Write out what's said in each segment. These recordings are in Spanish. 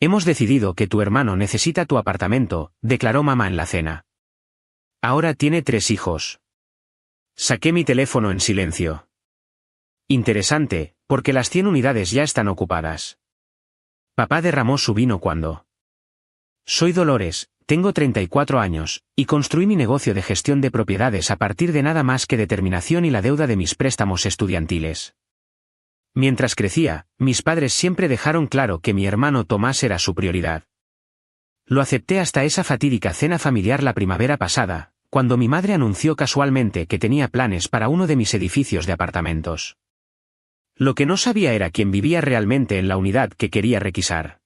Hemos decidido que tu hermano necesita tu apartamento, declaró mamá en la cena. Ahora tiene 3 hijos. Saqué mi teléfono en silencio. Interesante, porque las 100 unidades ya están ocupadas. Papá derramó su vino cuando. Soy Dolores, tengo 34 años, y construí mi negocio de gestión de propiedades a partir de nada más que determinación y la deuda de mis préstamos estudiantiles. Mientras crecía, mis padres siempre dejaron claro que mi hermano Tomás era su prioridad. Lo acepté hasta esa fatídica cena familiar la primavera pasada, cuando mi madre anunció casualmente que tenía planes para uno de mis edificios de apartamentos. Lo que no sabía era quién vivía realmente en la unidad que quería requisar.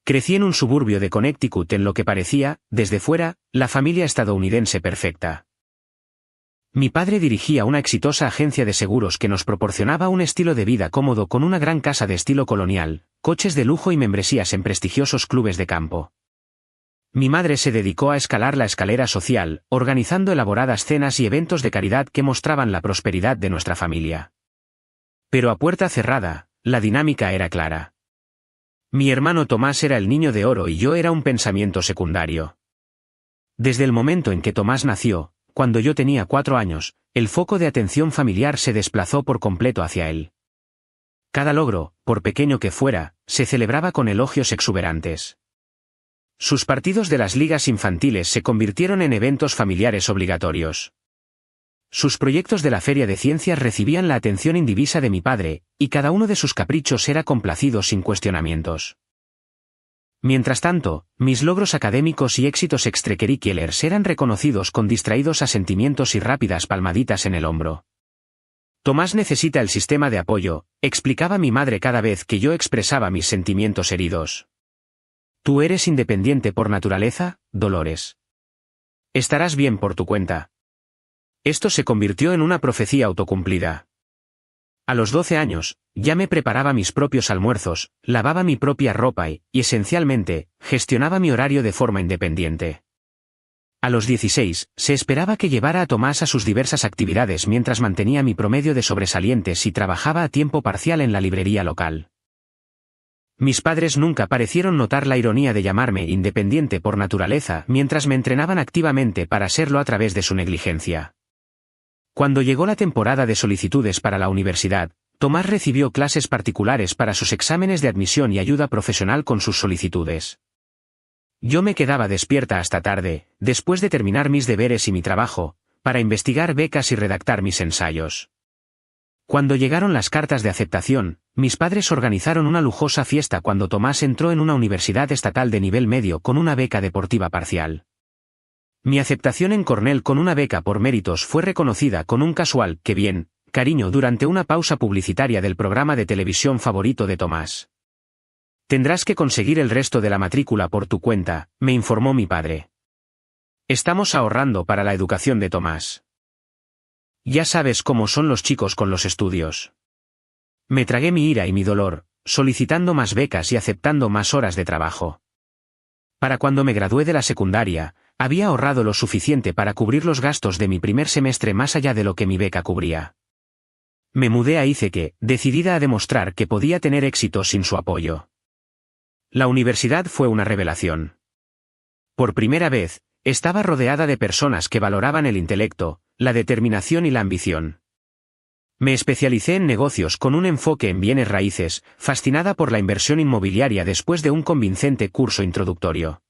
Crecí en un suburbio de Connecticut en lo que parecía, desde fuera, la familia estadounidense perfecta. Mi padre dirigía una exitosa agencia de seguros que nos proporcionaba un estilo de vida cómodo con una gran casa de estilo colonial, coches de lujo y membresías en prestigiosos clubes de campo. Mi madre se dedicó a escalar la escalera social, organizando elaboradas cenas y eventos de caridad que mostraban la prosperidad de nuestra familia. Pero a puerta cerrada, la dinámica era clara. Mi hermano Tomás era el niño de oro y yo era un pensamiento secundario. Desde el momento en que Tomás nació, cuando yo tenía 4 años, el foco de atención familiar se desplazó por completo hacia él. Cada logro, por pequeño que fuera, se celebraba con elogios exuberantes. Sus partidos de las ligas infantiles se convirtieron en eventos familiares obligatorios. Sus proyectos de la Feria de Ciencias recibían la atención indivisa de mi padre, y cada uno de sus caprichos era complacido sin cuestionamientos. Mientras tanto, mis logros académicos y éxitos extracurriculares eran reconocidos con distraídos asentimientos y rápidas palmaditas en el hombro. Tomás necesita el sistema de apoyo, explicaba mi madre cada vez que yo expresaba mis sentimientos heridos. Tú eres independiente por naturaleza, Dolores. Estarás bien por tu cuenta. Esto se convirtió en una profecía autocumplida. A los 12 años, ya me preparaba mis propios almuerzos, lavaba mi propia ropa y, esencialmente, gestionaba mi horario de forma independiente. A los 16, se esperaba que llevara a Tomás a sus diversas actividades mientras mantenía mi promedio de sobresalientes y trabajaba a tiempo parcial en la librería local. Mis padres nunca parecieron notar la ironía de llamarme independiente por naturaleza mientras me entrenaban activamente para serlo a través de su negligencia. Cuando llegó la temporada de solicitudes para la universidad, Tomás recibió clases particulares para sus exámenes de admisión y ayuda profesional con sus solicitudes. Yo me quedaba despierta hasta tarde, después de terminar mis deberes y mi trabajo, para investigar becas y redactar mis ensayos. Cuando llegaron las cartas de aceptación, mis padres organizaron una lujosa fiesta cuando Tomás entró en una universidad estatal de nivel medio con una beca deportiva parcial. Mi aceptación en Cornell con una beca por méritos fue reconocida con un casual «qué bien», cariño durante una pausa publicitaria del programa de televisión favorito de Tomás. Tendrás que conseguir el resto de la matrícula por tu cuenta, me informó mi padre. Estamos ahorrando para la educación de Tomás. Ya sabes cómo son los chicos con los estudios. Me tragué mi ira y mi dolor, solicitando más becas y aceptando más horas de trabajo. Para cuando me gradué de la secundaria, había ahorrado lo suficiente para cubrir los gastos de mi primer semestre más allá de lo que mi beca cubría. Me mudé a Ithaca, decidida a demostrar que podía tener éxito sin su apoyo. La universidad fue una revelación. Por primera vez, estaba rodeada de personas que valoraban el intelecto, la determinación y la ambición. Me especialicé en negocios con un enfoque en bienes raíces, fascinada por la inversión inmobiliaria después de un convincente curso introductorio.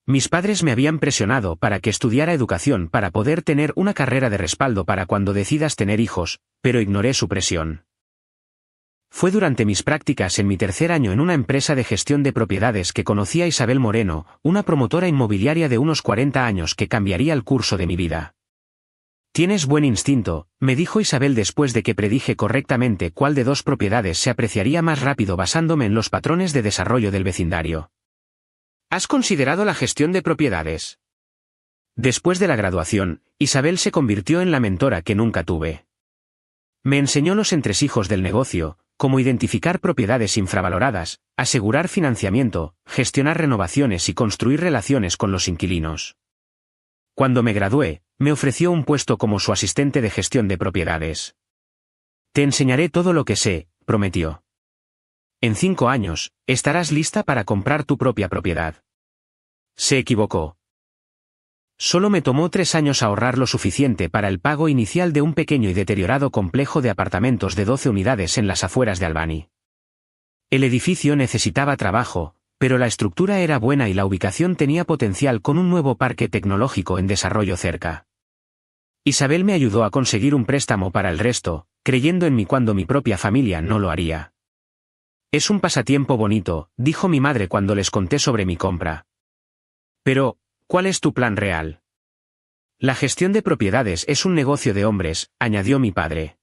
Mis padres me habían presionado para que estudiara educación para poder tener una carrera de respaldo para cuando decidas tener hijos, pero ignoré su presión. Fue durante mis prácticas en mi tercer año en una empresa de gestión de propiedades que conocí a Isabel Moreno, una promotora inmobiliaria de unos 40 años que cambiaría el curso de mi vida. Tienes buen instinto, me dijo Isabel después de que predije correctamente cuál de 2 propiedades se apreciaría más rápido basándome en los patrones de desarrollo del vecindario. ¿Has considerado la gestión de propiedades? Después de la graduación, Isabel se convirtió en la mentora que nunca tuve. Me enseñó los entresijos del negocio, cómo identificar propiedades infravaloradas, asegurar financiamiento, gestionar renovaciones y construir relaciones con los inquilinos. Cuando me gradué, me ofreció un puesto como su asistente de gestión de propiedades. Te enseñaré todo lo que sé, prometió. En 5 años, estarás lista para comprar tu propia propiedad. Se equivocó. Solo me tomó 3 años ahorrar lo suficiente para el pago inicial de un pequeño y deteriorado complejo de apartamentos de 12 unidades en las afueras de Albany. El edificio necesitaba trabajo, pero la estructura era buena y la ubicación tenía potencial con un nuevo parque tecnológico en desarrollo cerca. Isabel me ayudó a conseguir un préstamo para el resto, creyendo en mí cuando mi propia familia no lo haría. Es un pasatiempo bonito, dijo mi madre cuando les conté sobre mi compra. Pero, ¿cuál es tu plan real? La gestión de propiedades es un negocio de hombres, añadió mi padre.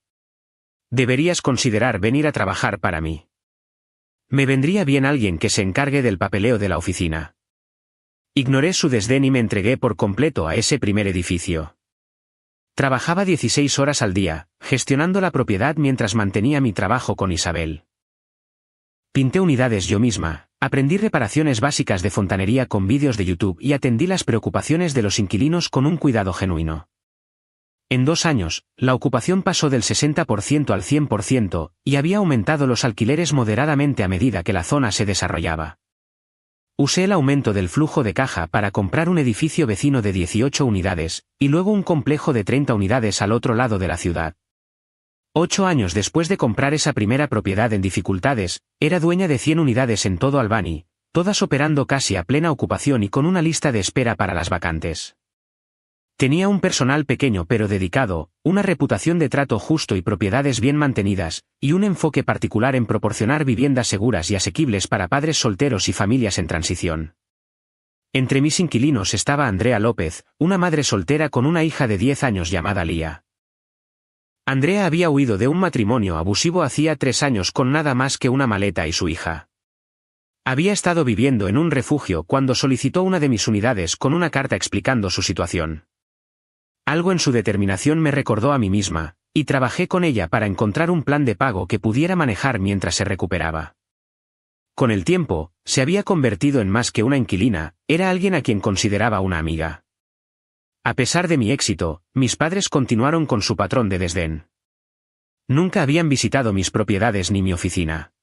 Deberías considerar venir a trabajar para mí. Me vendría bien alguien que se encargue del papeleo de la oficina. Ignoré su desdén y me entregué por completo a ese primer edificio. Trabajaba 16 horas al día, gestionando la propiedad mientras mantenía mi trabajo con Isabel. Pinté unidades yo misma, aprendí reparaciones básicas de fontanería con vídeos de YouTube y atendí las preocupaciones de los inquilinos con un cuidado genuino. En 2 años, la ocupación pasó del 60% al 100% y había aumentado los alquileres moderadamente a medida que la zona se desarrollaba. Usé el aumento del flujo de caja para comprar un edificio vecino de 18 unidades, y luego un complejo de 30 unidades al otro lado de la ciudad. 8 años después de comprar esa primera propiedad en dificultades, era dueña de 100 unidades en todo Albany, todas operando casi a plena ocupación y con una lista de espera para las vacantes. Tenía un personal pequeño pero dedicado, una reputación de trato justo y propiedades bien mantenidas, y un enfoque particular en proporcionar viviendas seguras y asequibles para padres solteros y familias en transición. Entre mis inquilinos estaba Andrea López, una madre soltera con una hija de 10 años llamada Lía. Andrea había huido de un matrimonio abusivo hacía 3 años con nada más que una maleta y su hija. Había estado viviendo en un refugio cuando solicitó una de mis unidades con una carta explicando su situación. Algo en su determinación me recordó a mí misma, y trabajé con ella para encontrar un plan de pago que pudiera manejar mientras se recuperaba. Con el tiempo, se había convertido en más que una inquilina, era alguien a quien consideraba una amiga. A pesar de mi éxito, mis padres continuaron con su patrón de desdén. Nunca habían visitado mis propiedades ni mi oficina.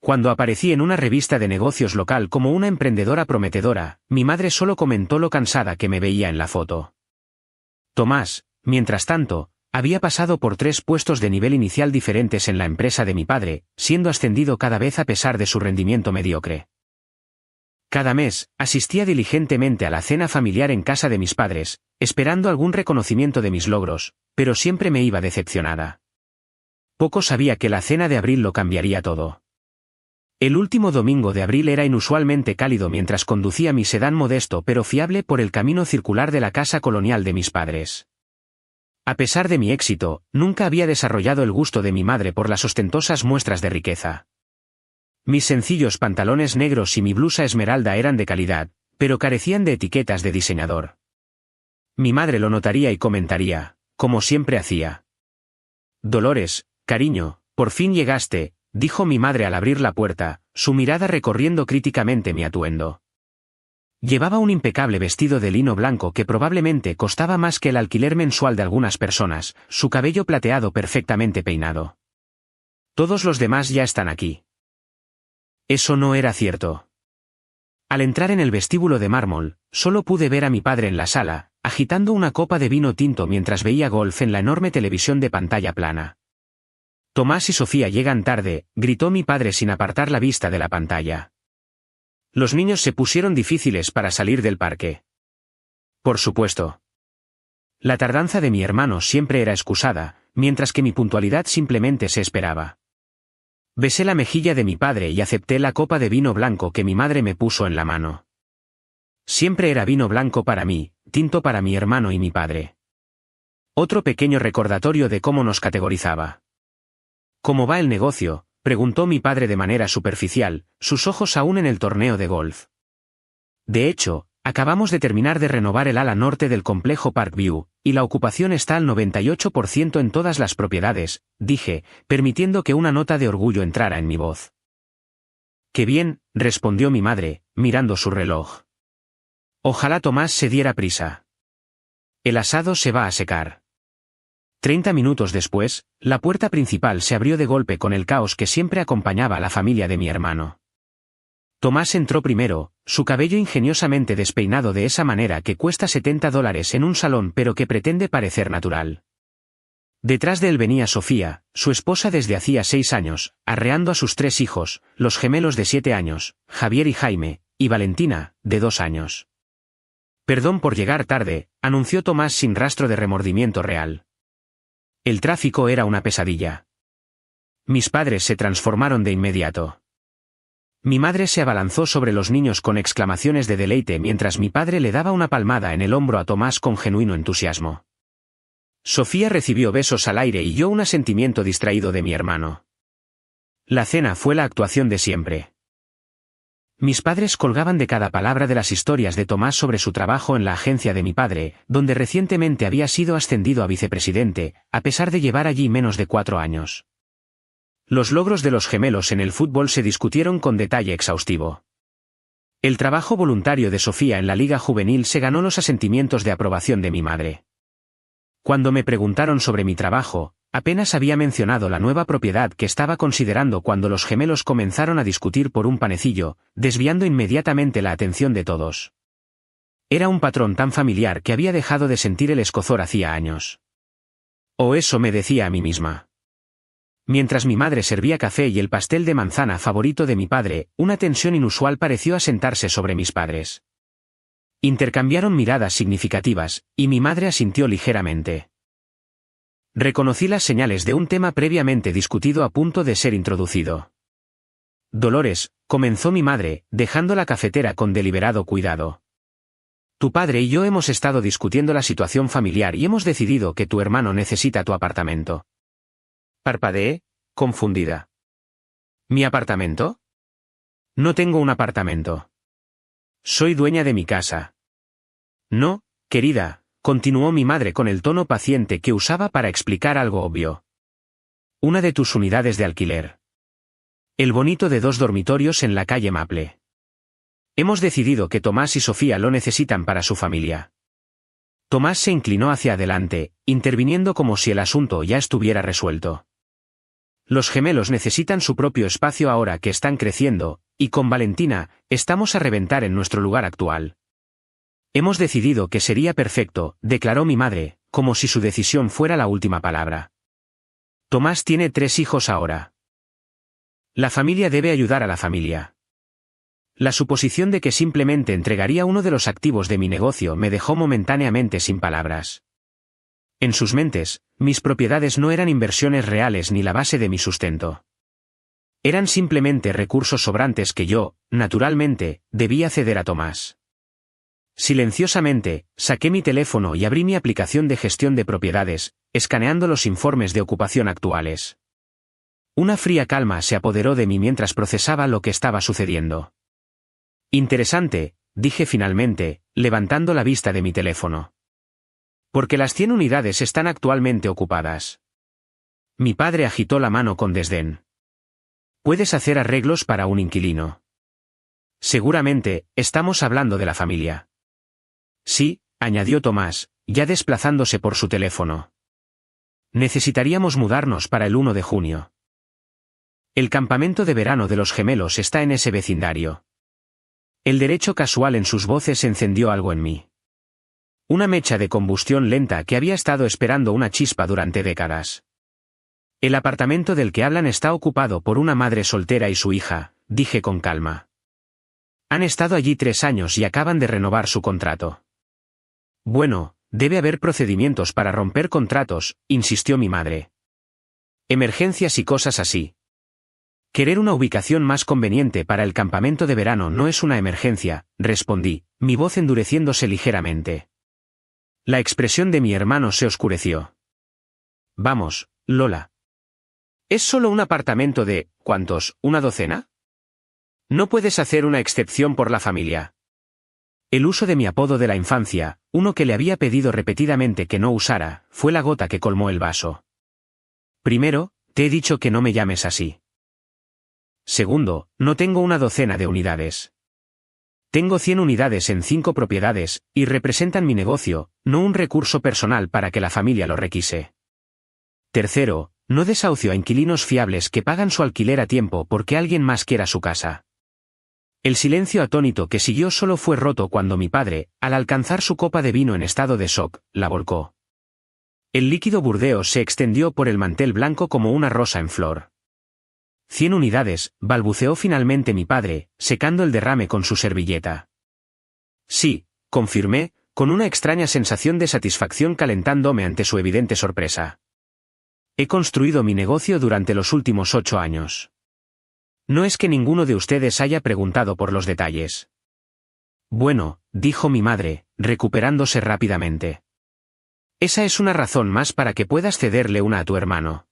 Cuando aparecí en una revista de negocios local como una emprendedora prometedora, mi madre solo comentó lo cansada que me veía en la foto. Tomás, mientras tanto, había pasado por 3 puestos de nivel inicial diferentes en la empresa de mi padre, siendo ascendido cada vez a pesar de su rendimiento mediocre. Cada mes, asistía diligentemente a la cena familiar en casa de mis padres, esperando algún reconocimiento de mis logros, pero siempre me iba decepcionada. Poco sabía que la cena de abril lo cambiaría todo. El último domingo de abril era inusualmente cálido mientras conducía mi sedán modesto pero fiable por el camino circular de la casa colonial de mis padres. A pesar de mi éxito, nunca había desarrollado el gusto de mi madre por las ostentosas muestras de riqueza. Mis sencillos pantalones negros y mi blusa esmeralda eran de calidad, pero carecían de etiquetas de diseñador. Mi madre lo notaría y comentaría, como siempre hacía. Dolores, cariño, por fin llegaste, dijo mi madre al abrir la puerta, su mirada recorriendo críticamente mi atuendo. Llevaba un impecable vestido de lino blanco que probablemente costaba más que el alquiler mensual de algunas personas, su cabello plateado perfectamente peinado. Todos los demás ya están aquí. Eso no era cierto. Al entrar en el vestíbulo de mármol, solo pude ver a mi padre en la sala, agitando una copa de vino tinto mientras veía golf en la enorme televisión de pantalla plana. Tomás y Sofía llegan tarde, gritó mi padre sin apartar la vista de la pantalla. Los niños se pusieron difíciles para salir del parque. Por supuesto. La tardanza de mi hermano siempre era excusada, mientras que mi puntualidad simplemente se esperaba. Besé la mejilla de mi padre y acepté la copa de vino blanco que mi madre me puso en la mano. Siempre era vino blanco para mí, tinto para mi hermano y mi padre. Otro pequeño recordatorio de cómo nos categorizaba. ¿Cómo va el negocio?, preguntó mi padre de manera superficial, sus ojos aún en el torneo de golf. De hecho, acabamos de terminar de renovar el ala norte del complejo Parkview, y la ocupación está al 98% en todas las propiedades, dije, permitiendo que una nota de orgullo entrara en mi voz. «Qué bien», respondió mi madre, mirando su reloj. Ojalá Tomás se diera prisa. El asado se va a secar. 30 minutos después, la puerta principal se abrió de golpe con el caos que siempre acompañaba a la familia de mi hermano. Tomás entró primero, su cabello ingeniosamente despeinado de esa manera que cuesta $70 en un salón pero que pretende parecer natural. Detrás de él venía Sofía, su esposa desde hacía 6 años, arreando a sus 3 hijos, los gemelos de 7 años, Javier y Jaime, y Valentina, de 2 años. Perdón por llegar tarde, anunció Tomás sin rastro de remordimiento real. El tráfico era una pesadilla. Mis padres se transformaron de inmediato. Mi madre se abalanzó sobre los niños con exclamaciones de deleite mientras mi padre le daba una palmada en el hombro a Tomás con genuino entusiasmo. Sofía recibió besos al aire y yo un asentimiento distraído de mi hermano. La cena fue la actuación de siempre. Mis padres colgaban de cada palabra de las historias de Tomás sobre su trabajo en la agencia de mi padre, donde recientemente había sido ascendido a vicepresidente, a pesar de llevar allí menos de 4 años. Los logros de los gemelos en el fútbol se discutieron con detalle exhaustivo. El trabajo voluntario de Sofía en la liga juvenil se ganó los asentimientos de aprobación de mi madre. Cuando me preguntaron sobre mi trabajo, apenas había mencionado la nueva propiedad que estaba considerando cuando los gemelos comenzaron a discutir por un panecillo, desviando inmediatamente la atención de todos. Era un patrón tan familiar que había dejado de sentir el escozor hacía años. O eso me decía a mí misma. Mientras mi madre servía café y el pastel de manzana favorito de mi padre, una tensión inusual pareció asentarse sobre mis padres. Intercambiaron miradas significativas, y mi madre asintió ligeramente. Reconocí las señales de un tema previamente discutido a punto de ser introducido. Dolores, comenzó mi madre, dejando la cafetera con deliberado cuidado. Tu padre y yo hemos estado discutiendo la situación familiar y hemos decidido que tu hermano necesita tu apartamento. Parpadeé, confundida. ¿Mi apartamento? No tengo un apartamento. Soy dueña de mi casa. No, querida, continuó mi madre con el tono paciente que usaba para explicar algo obvio. Una de tus unidades de alquiler. El bonito de 2 dormitorios en la calle Maple. Hemos decidido que Tomás y Sofía lo necesitan para su familia. Tomás se inclinó hacia adelante, interviniendo como si el asunto ya estuviera resuelto. Los gemelos necesitan su propio espacio ahora que están creciendo, y con Valentina, estamos a reventar en nuestro lugar actual. Hemos decidido que sería perfecto, declaró mi madre, como si su decisión fuera la última palabra. Tomás tiene 3 hijos ahora. La familia debe ayudar a la familia. La suposición de que simplemente entregaría uno de los activos de mi negocio me dejó momentáneamente sin palabras. En sus mentes, mis propiedades no eran inversiones reales ni la base de mi sustento. Eran simplemente recursos sobrantes que yo, naturalmente, debía ceder a Tomás. Silenciosamente, saqué mi teléfono y abrí mi aplicación de gestión de propiedades, escaneando los informes de ocupación actuales. Una fría calma se apoderó de mí mientras procesaba lo que estaba sucediendo. Interesante, dije finalmente, levantando la vista de mi teléfono. Porque las 100 unidades están actualmente ocupadas. Mi padre agitó la mano con desdén. Puedes hacer arreglos para un inquilino. Seguramente, estamos hablando de la familia. Sí, añadió Tomás, ya desplazándose por su teléfono. Necesitaríamos mudarnos para el 1 de junio. El campamento de verano de los gemelos está en ese vecindario. El derecho casual en sus voces encendió algo en mí. Una mecha de combustión lenta que había estado esperando una chispa durante décadas. El apartamento del que hablan está ocupado por una madre soltera y su hija, dije con calma. Han estado allí 3 años y acaban de renovar su contrato. Bueno, debe haber procedimientos para romper contratos, insistió mi madre. Emergencias y cosas así. Querer una ubicación más conveniente para el campamento de verano no es una emergencia, respondí, mi voz endureciéndose ligeramente. La expresión de mi hermano se oscureció. Vamos, Lola. ¿Es solo un apartamento de, cuántos, una docena? No puedes hacer una excepción por la familia. El uso de mi apodo de la infancia, uno que le había pedido repetidamente que no usara, fue la gota que colmó el vaso. Primero, te he dicho que no me llames así. Segundo, no tengo una docena de unidades. Tengo 100 unidades en 5 propiedades, y representan mi negocio, no un recurso personal para que la familia lo requise. Tercero, no desahucio a inquilinos fiables que pagan su alquiler a tiempo porque alguien más quiera su casa. El silencio atónito que siguió solo fue roto cuando mi padre, al alcanzar su copa de vino en estado de shock, la volcó. El líquido burdeos se extendió por el mantel blanco como una rosa en flor. 100 unidades, balbuceó finalmente mi padre, secando el derrame con su servilleta. Sí, confirmé, con una extraña sensación de satisfacción calentándome ante su evidente sorpresa. He construido mi negocio durante los últimos 8 años. No es que ninguno de ustedes haya preguntado por los detalles. Bueno, dijo mi madre, recuperándose rápidamente. Esa es una razón más para que puedas cederle una a tu hermano.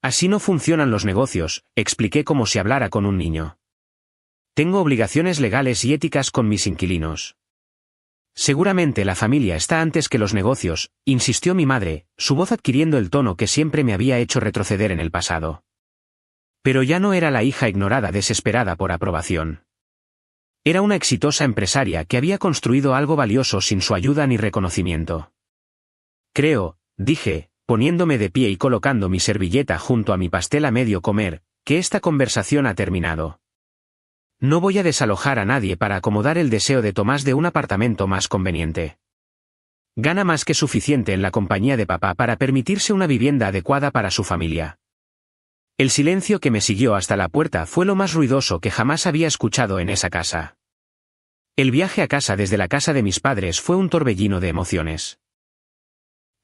Así no funcionan los negocios, expliqué como si hablara con un niño. Tengo obligaciones legales y éticas con mis inquilinos. Seguramente la familia está antes que los negocios, insistió mi madre, su voz adquiriendo el tono que siempre me había hecho retroceder en el pasado. Pero ya no era la hija ignorada desesperada por aprobación. Era una exitosa empresaria que había construido algo valioso sin su ayuda ni reconocimiento. Creo, dije, poniéndome de pie y colocando mi servilleta junto a mi pastel a medio comer, que esta conversación ha terminado. No voy a desalojar a nadie para acomodar el deseo de Tomás de un apartamento más conveniente. Gana más que suficiente en la compañía de papá para permitirse una vivienda adecuada para su familia. El silencio que me siguió hasta la puerta fue lo más ruidoso que jamás había escuchado en esa casa. El viaje a casa desde la casa de mis padres fue un torbellino de emociones.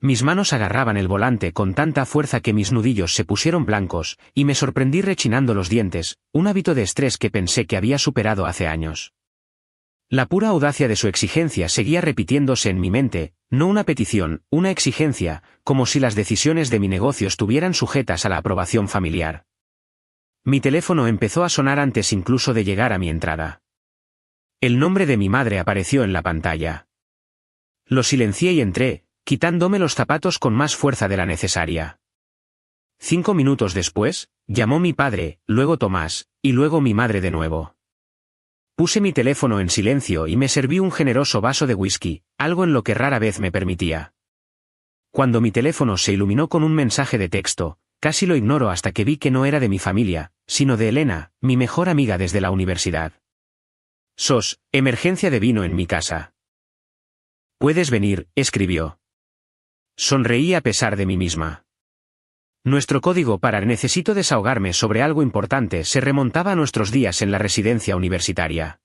Mis manos agarraban el volante con tanta fuerza que mis nudillos se pusieron blancos, y me sorprendí rechinando los dientes, un hábito de estrés que pensé que había superado hace años. La pura audacia de su exigencia seguía repitiéndose en mi mente, no una petición, una exigencia, como si las decisiones de mi negocio estuvieran sujetas a la aprobación familiar. Mi teléfono empezó a sonar antes incluso de llegar a mi entrada. El nombre de mi madre apareció en la pantalla. Lo silencié y entré, quitándome los zapatos con más fuerza de la necesaria. 5 minutos después, llamó mi padre, luego Tomás, y luego mi madre de nuevo. Puse mi teléfono en silencio y me serví un generoso vaso de whisky, algo en lo que rara vez me permitía. Cuando mi teléfono se iluminó con un mensaje de texto, casi lo ignoro hasta que vi que no era de mi familia, sino de Elena, mi mejor amiga desde la universidad. SOS, emergencia de vino en mi casa. Puedes venir, escribió. Sonreí a pesar de mí misma. Nuestro código para necesito desahogarme sobre algo importante se remontaba a nuestros días en la residencia universitaria.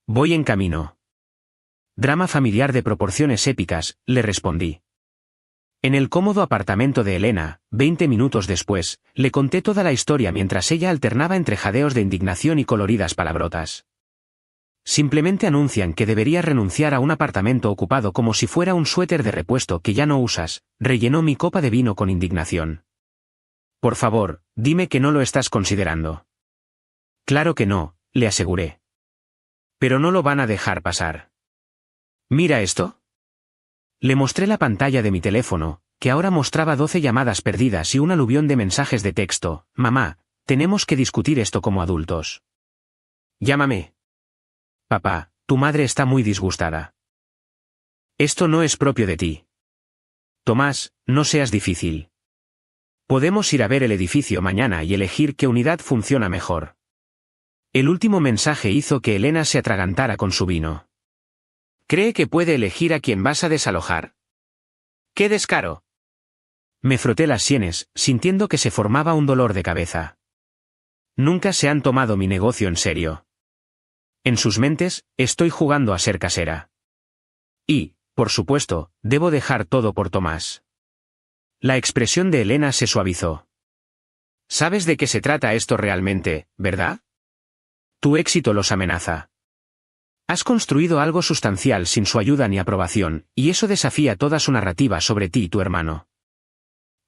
Voy en camino. Drama familiar de proporciones épicas, le respondí. En el cómodo apartamento de Elena, 20 minutos después, le conté toda la historia mientras ella alternaba entre jadeos de indignación y coloridas palabrotas. Simplemente anuncian que debería renunciar a un apartamento ocupado como si fuera un suéter de repuesto que ya no usas, rellenó mi copa de vino con indignación. Por favor, dime que no lo estás considerando. Claro que no, le aseguré. Pero no lo van a dejar pasar. ¿Mira esto? Le mostré la pantalla de mi teléfono, que ahora mostraba 12 llamadas perdidas y un aluvión de mensajes de texto. Mamá, tenemos que discutir esto como adultos. Llámame. Papá, tu madre está muy disgustada. Esto no es propio de ti. Tomás, no seas difícil. Podemos ir a ver el edificio mañana y elegir qué unidad funciona mejor. El último mensaje hizo que Elena se atragantara con su vino. ¿Cree que puede elegir a quién vas a desalojar? ¡Qué descaro! Me froté las sienes, sintiendo que se formaba un dolor de cabeza. Nunca se han tomado mi negocio en serio. En sus mentes, estoy jugando a ser casera. Y, por supuesto, debo dejar todo por Tomás. La expresión de Elena se suavizó. ¿Sabes de qué se trata esto realmente, verdad? Tu éxito los amenaza. Has construido algo sustancial sin su ayuda ni aprobación, y eso desafía toda su narrativa sobre ti y tu hermano.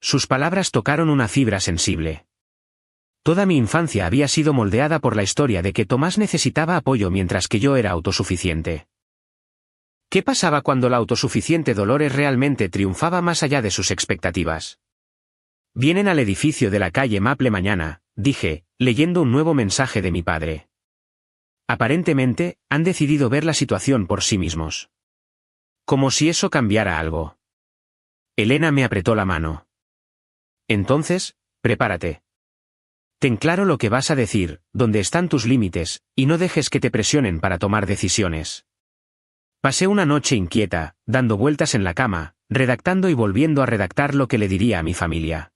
Sus palabras tocaron una fibra sensible. Toda mi infancia había sido moldeada por la historia de que Tomás necesitaba apoyo mientras que yo era autosuficiente. ¿Qué pasaba cuando la autosuficiente Dolores realmente triunfaba más allá de sus expectativas? Vienen al edificio de la calle Maple mañana, dije, leyendo un nuevo mensaje de mi padre. Aparentemente, han decidido ver la situación por sí mismos. Como si eso cambiara algo. Elena me apretó la mano. Entonces, prepárate. Ten claro lo que vas a decir, dónde están tus límites, y no dejes que te presionen para tomar decisiones. Pasé una noche inquieta, dando vueltas en la cama, redactando y volviendo a redactar lo que le diría a mi familia.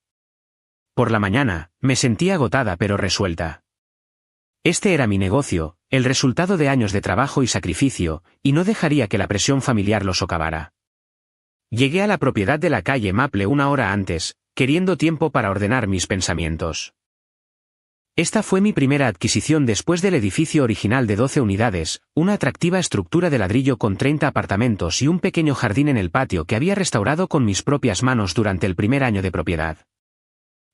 Por la mañana, me sentía agotada pero resuelta. Este era mi negocio, el resultado de años de trabajo y sacrificio, y no dejaría que la presión familiar lo socavara. Llegué a la propiedad de la calle Maple una hora antes, queriendo tiempo para ordenar mis pensamientos. Esta fue mi primera adquisición después del edificio original de 12 unidades, una atractiva estructura de ladrillo con 30 apartamentos y un pequeño jardín en el patio que había restaurado con mis propias manos durante el primer año de propiedad.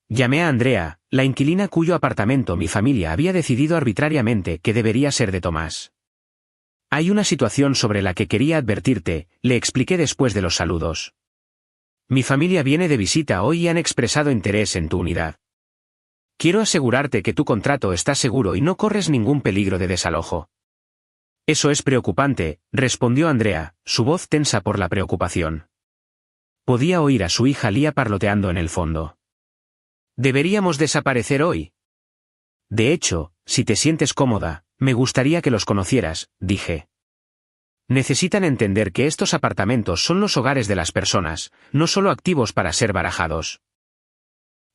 Llamé a Andrea, la inquilina cuyo apartamento mi familia había decidido arbitrariamente que debería ser de Tomás. Hay una situación sobre la que quería advertirte, le expliqué después de los saludos. Mi familia viene de visita hoy y han expresado interés en tu unidad. Quiero asegurarte que tu contrato está seguro y no corres ningún peligro de desalojo. Eso es preocupante, respondió Andrea, su voz tensa por la preocupación. Podía oír a su hija Lía parloteando en el fondo. ¿Deberíamos desaparecer hoy? De hecho, si te sientes cómoda, me gustaría que los conocieras, dije. Necesitan entender que estos apartamentos son los hogares de las personas, no solo activos para ser barajados.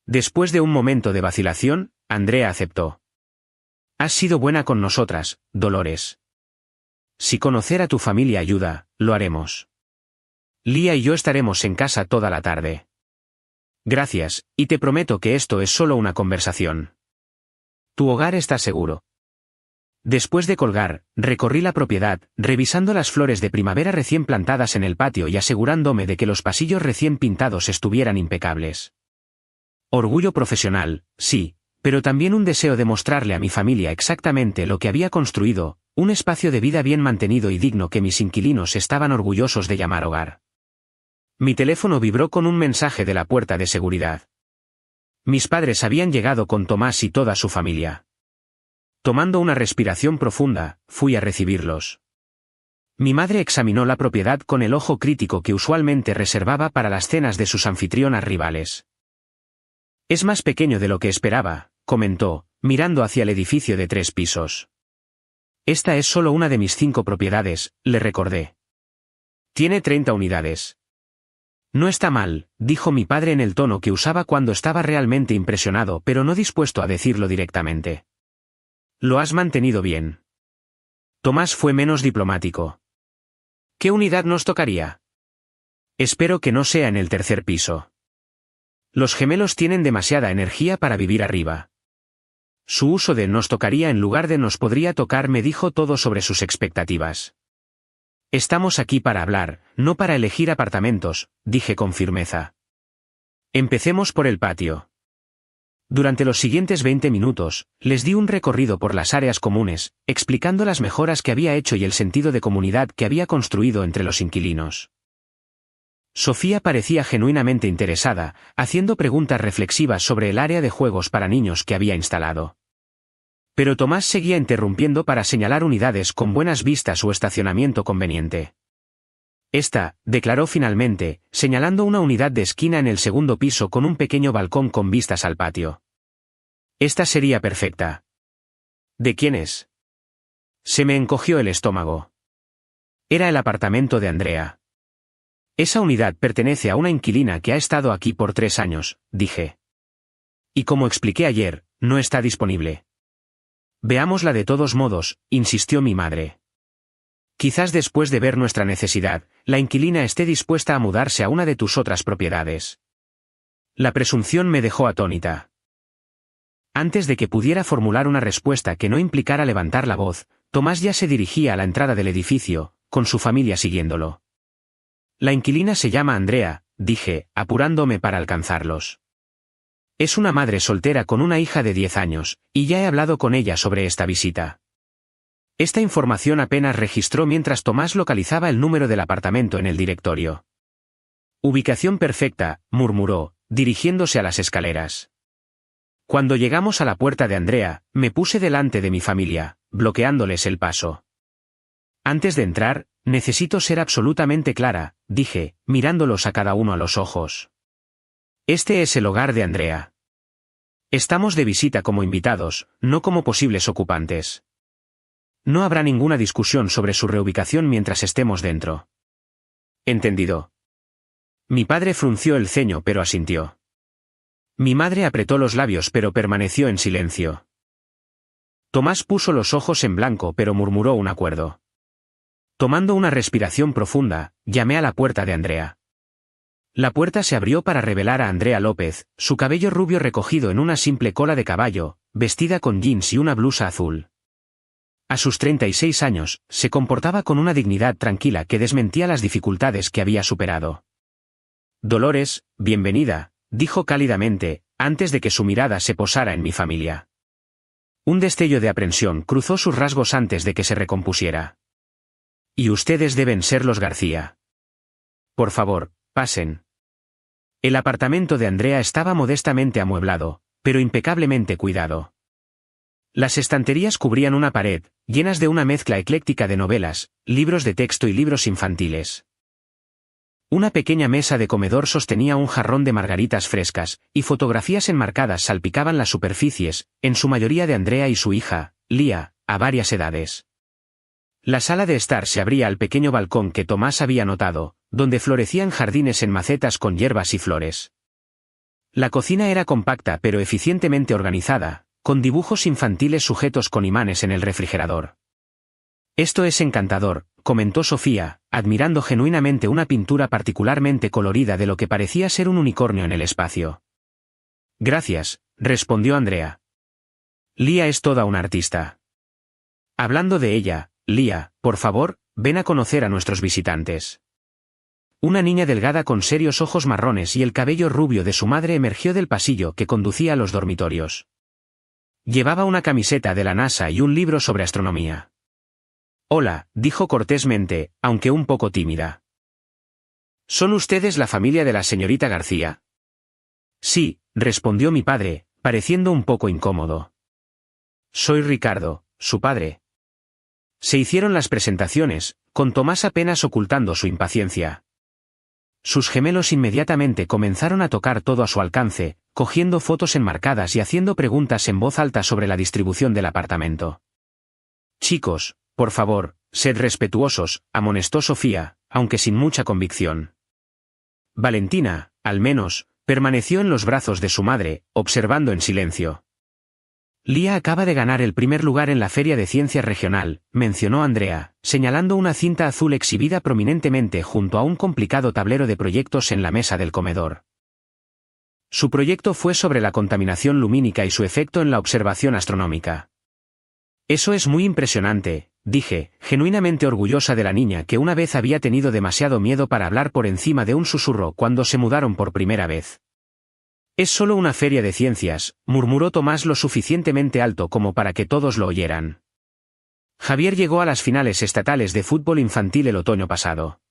Después de un momento de vacilación, Andrea aceptó. Has sido buena con nosotras, Dolores. Si conocer a tu familia ayuda, lo haremos. Lía y yo estaremos en casa toda la tarde. Gracias, y te prometo que esto es solo una conversación. Tu hogar está seguro. Después de colgar, recorrí la propiedad, revisando las flores de primavera recién plantadas en el patio y asegurándome de que los pasillos recién pintados estuvieran impecables. Orgullo profesional, sí, pero también un deseo de mostrarle a mi familia exactamente lo que había construido, un espacio de vida bien mantenido y digno que mis inquilinos estaban orgullosos de llamar hogar. Mi teléfono vibró con un mensaje de la puerta de seguridad. Mis padres habían llegado con Tomás y toda su familia. Tomando una respiración profunda, fui a recibirlos. Mi madre examinó la propiedad con el ojo crítico que usualmente reservaba para las cenas de sus anfitrionas rivales. Es más pequeño de lo que esperaba, comentó, mirando hacia el edificio de 3 pisos. Esta es solo una de mis 5 propiedades, le recordé. Tiene 30 unidades. No está mal, dijo mi padre en el tono que usaba cuando estaba realmente impresionado pero no dispuesto a decirlo directamente. Lo has mantenido bien. Tomás fue menos diplomático. ¿Qué unidad nos tocaría? Espero que no sea en el 3er piso. Los gemelos tienen demasiada energía para vivir arriba. Su uso de nos tocaría en lugar de nos podría tocar me dijo todo sobre sus expectativas. Estamos aquí para hablar, no para elegir apartamentos, dije con firmeza. Empecemos por el patio. Durante los siguientes 20 minutos, les di un recorrido por las áreas comunes, explicando las mejoras que había hecho y el sentido de comunidad que había construido entre los inquilinos. Sofía parecía genuinamente interesada, haciendo preguntas reflexivas sobre el área de juegos para niños que había instalado. Pero Tomás seguía interrumpiendo para señalar unidades con buenas vistas o estacionamiento conveniente. Esta, declaró finalmente, señalando una unidad de esquina en el 2º piso con un pequeño balcón con vistas al patio. Esta sería perfecta. ¿De quién es? Se me encogió el estómago. Era el apartamento de Andrea. Esa unidad pertenece a una inquilina que ha estado aquí por 3 años, dije. Y como expliqué ayer, no está disponible. Veámosla de todos modos, insistió mi madre. Quizás después de ver nuestra necesidad, la inquilina esté dispuesta a mudarse a una de tus otras propiedades. La presunción me dejó atónita. Antes de que pudiera formular una respuesta que no implicara levantar la voz, Tomás ya se dirigía a la entrada del edificio, con su familia siguiéndolo. La inquilina se llama Andrea, dije, apurándome para alcanzarlos. Es una madre soltera con una hija de 10 años, y ya he hablado con ella sobre esta visita. Esta información apenas registró mientras Tomás localizaba el número del apartamento en el directorio. Ubicación perfecta, murmuró, dirigiéndose a las escaleras. Cuando llegamos a la puerta de Andrea, me puse delante de mi familia, bloqueándoles el paso. Antes de entrar, necesito ser absolutamente clara, dije, mirándolos a cada uno a los ojos. Este es el hogar de Andrea. Estamos de visita como invitados, no como posibles ocupantes. No habrá ninguna discusión sobre su reubicación mientras estemos dentro. Entendido. Mi padre frunció el ceño pero asintió. Mi madre apretó los labios pero permaneció en silencio. Tomás puso los ojos en blanco pero murmuró un acuerdo. Tomando una respiración profunda, llamé a la puerta de Andrea. La puerta se abrió para revelar a Andrea López, su cabello rubio recogido en una simple cola de caballo, vestida con jeans y una blusa azul. A sus 36 años, se comportaba con una dignidad tranquila que desmentía las dificultades que había superado. Dolores, bienvenida, dijo cálidamente, antes de que su mirada se posara en mi familia. Un destello de aprensión cruzó sus rasgos antes de que se recompusiera. Y ustedes deben ser los García. Por favor, pasen. El apartamento de Andrea estaba modestamente amueblado, pero impecablemente cuidado. Las estanterías cubrían una pared, llenas de una mezcla ecléctica de novelas, libros de texto y libros infantiles. Una pequeña mesa de comedor sostenía un jarrón de margaritas frescas, y fotografías enmarcadas salpicaban las superficies, en su mayoría de Andrea y su hija, Lía, a varias edades. La sala de estar se abría al pequeño balcón que Tomás había notado, donde florecían jardines en macetas con hierbas y flores. La cocina era compacta pero eficientemente organizada, con dibujos infantiles sujetos con imanes en el refrigerador. Esto es encantador, comentó Sofía, admirando genuinamente una pintura particularmente colorida de lo que parecía ser un unicornio en el espacio. Gracias, respondió Andrea. Lía es toda una artista. Hablando de ella, Lía, por favor, ven a conocer a nuestros visitantes. Una niña delgada con serios ojos marrones y el cabello rubio de su madre emergió del pasillo que conducía a los dormitorios. Llevaba una camiseta de la NASA y un libro sobre astronomía. Hola, dijo cortésmente, aunque un poco tímida. ¿Son ustedes la familia de la señorita García? Sí, respondió mi padre, pareciendo un poco incómodo. Soy Ricardo, su padre. Se hicieron las presentaciones, con Tomás apenas ocultando su impaciencia. Sus gemelos inmediatamente comenzaron a tocar todo a su alcance, cogiendo fotos enmarcadas y haciendo preguntas en voz alta sobre la distribución del apartamento. Chicos, por favor, sed respetuosos, amonestó Sofía, aunque sin mucha convicción. Valentina, al menos, permaneció en los brazos de su madre, observando en silencio. Lía acaba de ganar el primer lugar en la Feria de Ciencias Regional, mencionó Andrea, señalando una cinta azul exhibida prominentemente junto a un complicado tablero de proyectos en la mesa del comedor. Su proyecto fue sobre la contaminación lumínica y su efecto en la observación astronómica. Eso es muy impresionante, dije, genuinamente orgullosa de la niña que una vez había tenido demasiado miedo para hablar por encima de un susurro cuando se mudaron por primera vez. Es solo una feria de ciencias, murmuró Tomás lo suficientemente alto como para que todos lo oyeran. Javier llegó a las finales estatales de fútbol infantil el otoño pasado.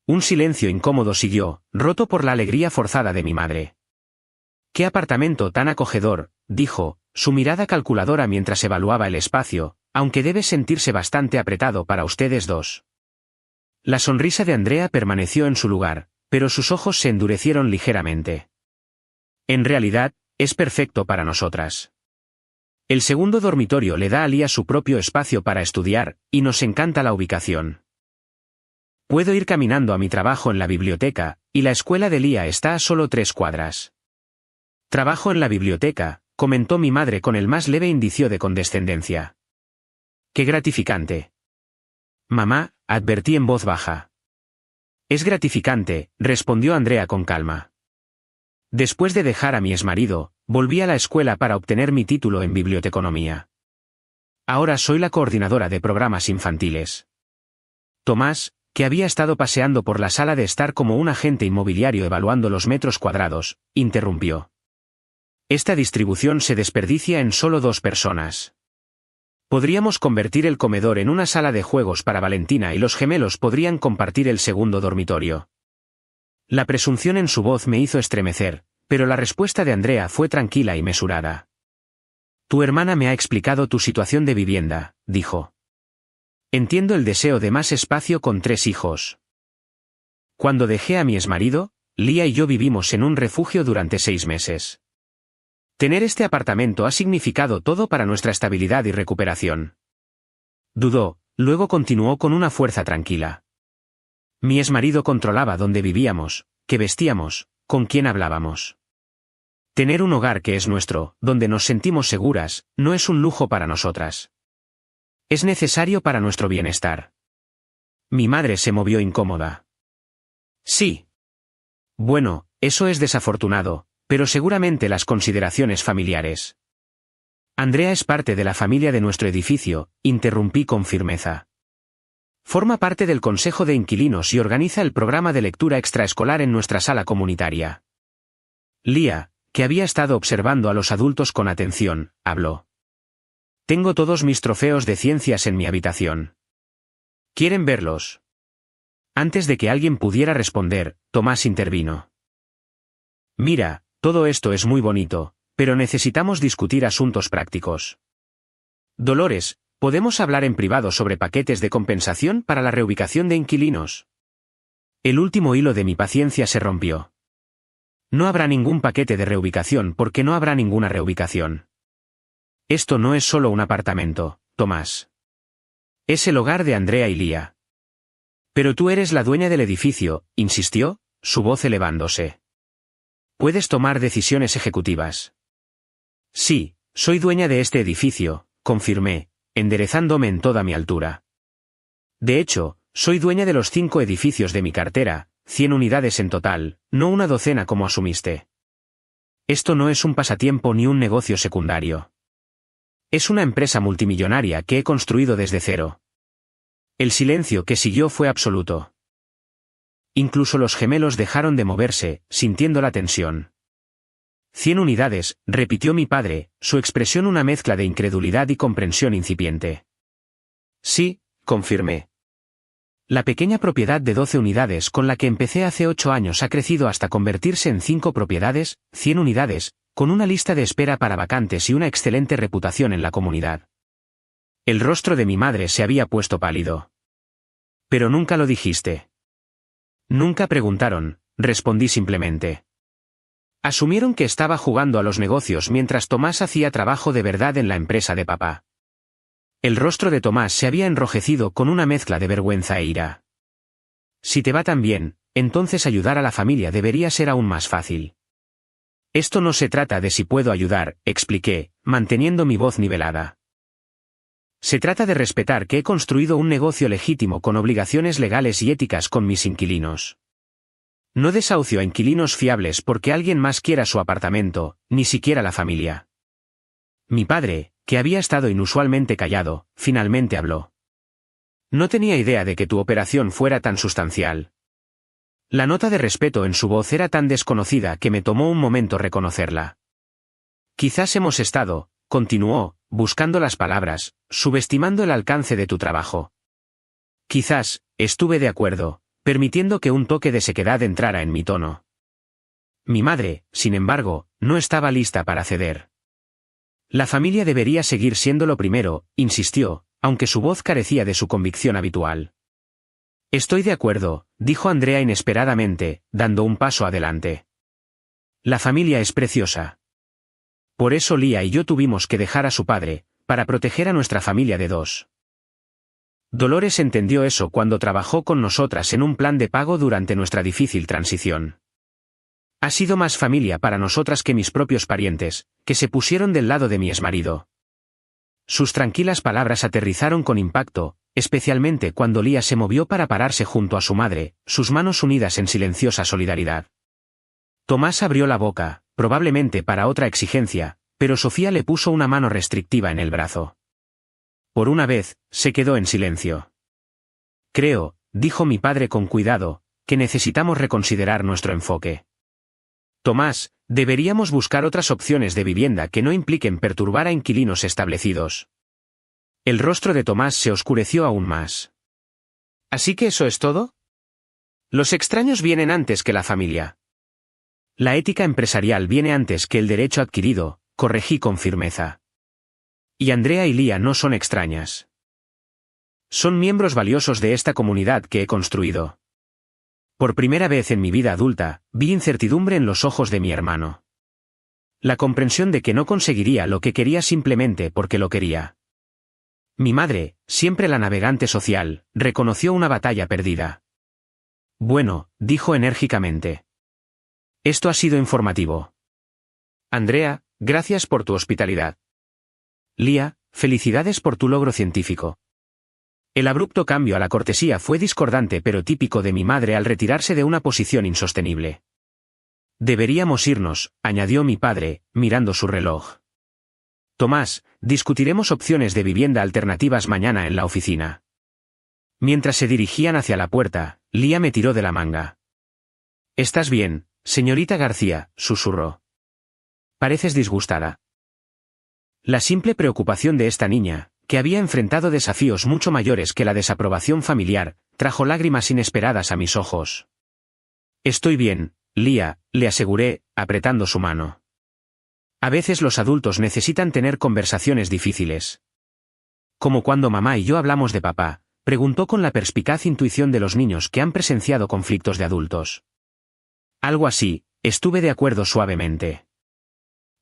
Un silencio incómodo siguió, roto por la alegría forzada de mi madre. «¡Qué apartamento tan acogedor!», dijo, su mirada calculadora mientras evaluaba el espacio, aunque debe sentirse bastante apretado para ustedes dos. La sonrisa de Andrea permaneció en su lugar, pero sus ojos se endurecieron ligeramente. En realidad, es perfecto para nosotras. El segundo dormitorio le da a Lía su propio espacio para estudiar, y nos encanta la ubicación. Puedo ir caminando a mi trabajo en la biblioteca, y la escuela de Lía está a solo 3 cuadras. Trabajo en la biblioteca, comentó mi madre con el más leve indicio de condescendencia. ¡Qué gratificante! Mamá, advertí en voz baja. Es gratificante, respondió Andrea con calma. Después de dejar a mi exmarido, volví a la escuela para obtener mi título en biblioteconomía. Ahora soy la coordinadora de programas infantiles. Tomás, que había estado paseando por la sala de estar como un agente inmobiliario evaluando los metros cuadrados, interrumpió. Esta distribución se desperdicia en solo 2 personas. Podríamos convertir el comedor en una sala de juegos para Valentina y los gemelos podrían compartir el segundo dormitorio. La presunción en su voz me hizo estremecer, pero la respuesta de Andrea fue tranquila y mesurada. Tu hermana me ha explicado tu situación de vivienda, dijo. Entiendo el deseo de más espacio con 3 hijos. Cuando dejé a mi exmarido, Lía y yo vivimos en un refugio durante 6 meses. Tener este apartamento ha significado todo para nuestra estabilidad y recuperación. Dudó, luego continuó con una fuerza tranquila. Mi exmarido controlaba dónde vivíamos, qué vestíamos, con quién hablábamos. Tener un hogar que es nuestro, donde nos sentimos seguras, no es un lujo para nosotras. Es necesario para nuestro bienestar. Mi madre se movió incómoda. Sí. Bueno, eso es desafortunado, pero seguramente las consideraciones familiares. Andrea es parte de la familia de nuestro edificio, interrumpí con firmeza. Forma parte del consejo de inquilinos y organiza el programa de lectura extraescolar en nuestra sala comunitaria. Lía, que había estado observando a los adultos con atención, habló. Tengo todos mis trofeos de ciencias en mi habitación. ¿Quieren verlos? Antes de que alguien pudiera responder, Tomás intervino. Mira, todo esto es muy bonito, pero necesitamos discutir asuntos prácticos. Dolores, ¿podemos hablar en privado sobre paquetes de compensación para la reubicación de inquilinos? El último hilo de mi paciencia se rompió. No habrá ningún paquete de reubicación porque no habrá ninguna reubicación. Esto no es solo un apartamento, Tomás. Es el hogar de Andrea y Lía. Pero tú eres la dueña del edificio, insistió, su voz elevándose. Puedes tomar decisiones ejecutivas. Sí, soy dueña de este edificio, confirmé, enderezándome en toda mi altura. De hecho, soy dueña de los 5 edificios de mi cartera, 100 unidades en total, no una docena como asumiste. Esto no es un pasatiempo ni un negocio secundario. Es una empresa multimillonaria que he construido desde cero. El silencio que siguió fue absoluto. Incluso los gemelos dejaron de moverse, sintiendo la tensión. 100 unidades, repitió mi padre, su expresión una mezcla de incredulidad y comprensión incipiente. Sí, confirmé. La pequeña propiedad de 12 unidades con la que empecé hace 8 años ha crecido hasta convertirse en 5 propiedades, 100 unidades, con una lista de espera para vacantes y una excelente reputación en la comunidad. El rostro de mi madre se había puesto pálido. Pero nunca lo dijiste. Nunca preguntaron, respondí simplemente. Asumieron que estaba jugando a los negocios mientras Tomás hacía trabajo de verdad en la empresa de papá. El rostro de Tomás se había enrojecido con una mezcla de vergüenza e ira. Si te va tan bien, entonces ayudar a la familia debería ser aún más fácil. Esto no se trata de si puedo ayudar, expliqué, manteniendo mi voz nivelada. Se trata de respetar que he construido un negocio legítimo con obligaciones legales y éticas con mis inquilinos. No desahucio a inquilinos fiables porque alguien más quiera su apartamento, ni siquiera la familia. Mi padre, que había estado inusualmente callado, finalmente habló. No tenía idea de que tu operación fuera tan sustancial. La nota de respeto en su voz era tan desconocida que me tomó un momento reconocerla. Quizás hemos estado, continuó, buscando las palabras, subestimando el alcance de tu trabajo. Quizás, estuve de acuerdo, permitiendo que un toque de sequedad entrara en mi tono. Mi madre, sin embargo, no estaba lista para ceder. La familia debería seguir siendo lo primero, insistió, aunque su voz carecía de su convicción habitual. Estoy de acuerdo, dijo Andrea inesperadamente, dando un paso adelante. La familia es preciosa. Por eso Lía y yo tuvimos que dejar a su padre, para proteger a nuestra familia de 2. Dolores entendió eso cuando trabajó con nosotras en un plan de pago durante nuestra difícil transición. Ha sido más familia para nosotras que mis propios parientes, que se pusieron del lado de mi exmarido. Sus tranquilas palabras aterrizaron con impacto, especialmente cuando Lía se movió para pararse junto a su madre, sus manos unidas en silenciosa solidaridad. Tomás abrió la boca, probablemente para otra exigencia, pero Sofía le puso una mano restrictiva en el brazo. Por una vez, se quedó en silencio. Creo, dijo mi padre con cuidado, que necesitamos reconsiderar nuestro enfoque. Tomás, deberíamos buscar otras opciones de vivienda que no impliquen perturbar a inquilinos establecidos. El rostro de Tomás se oscureció aún más. ¿Así que eso es todo? Los extraños vienen antes que la familia. La ética empresarial viene antes que el derecho adquirido, corregí con firmeza. Y Andrea y Lía no son extrañas. Son miembros valiosos de esta comunidad que he construido. Por primera vez en mi vida adulta, vi incertidumbre en los ojos de mi hermano. La comprensión de que no conseguiría lo que quería simplemente porque lo quería. Mi madre, siempre la navegante social, reconoció una batalla perdida. Bueno, dijo enérgicamente. Esto ha sido informativo. Andrea, gracias por tu hospitalidad. Lía, felicidades por tu logro científico. El abrupto cambio a la cortesía fue discordante pero típico de mi madre al retirarse de una posición insostenible. Deberíamos irnos, añadió mi padre, mirando su reloj. Tomás, discutiremos opciones de vivienda alternativas mañana en la oficina. Mientras se dirigían hacia la puerta, Lía me tiró de la manga. ¿Estás bien, señorita García?, susurró. Pareces disgustada. La simple preocupación de esta niña, que había enfrentado desafíos mucho mayores que la desaprobación familiar, trajo lágrimas inesperadas a mis ojos. Estoy bien, Lía, le aseguré, apretando su mano. A veces los adultos necesitan tener conversaciones difíciles. Como cuando mamá y yo hablamos de papá, preguntó con la perspicaz intuición de los niños que han presenciado conflictos de adultos. Algo así, estuve de acuerdo suavemente.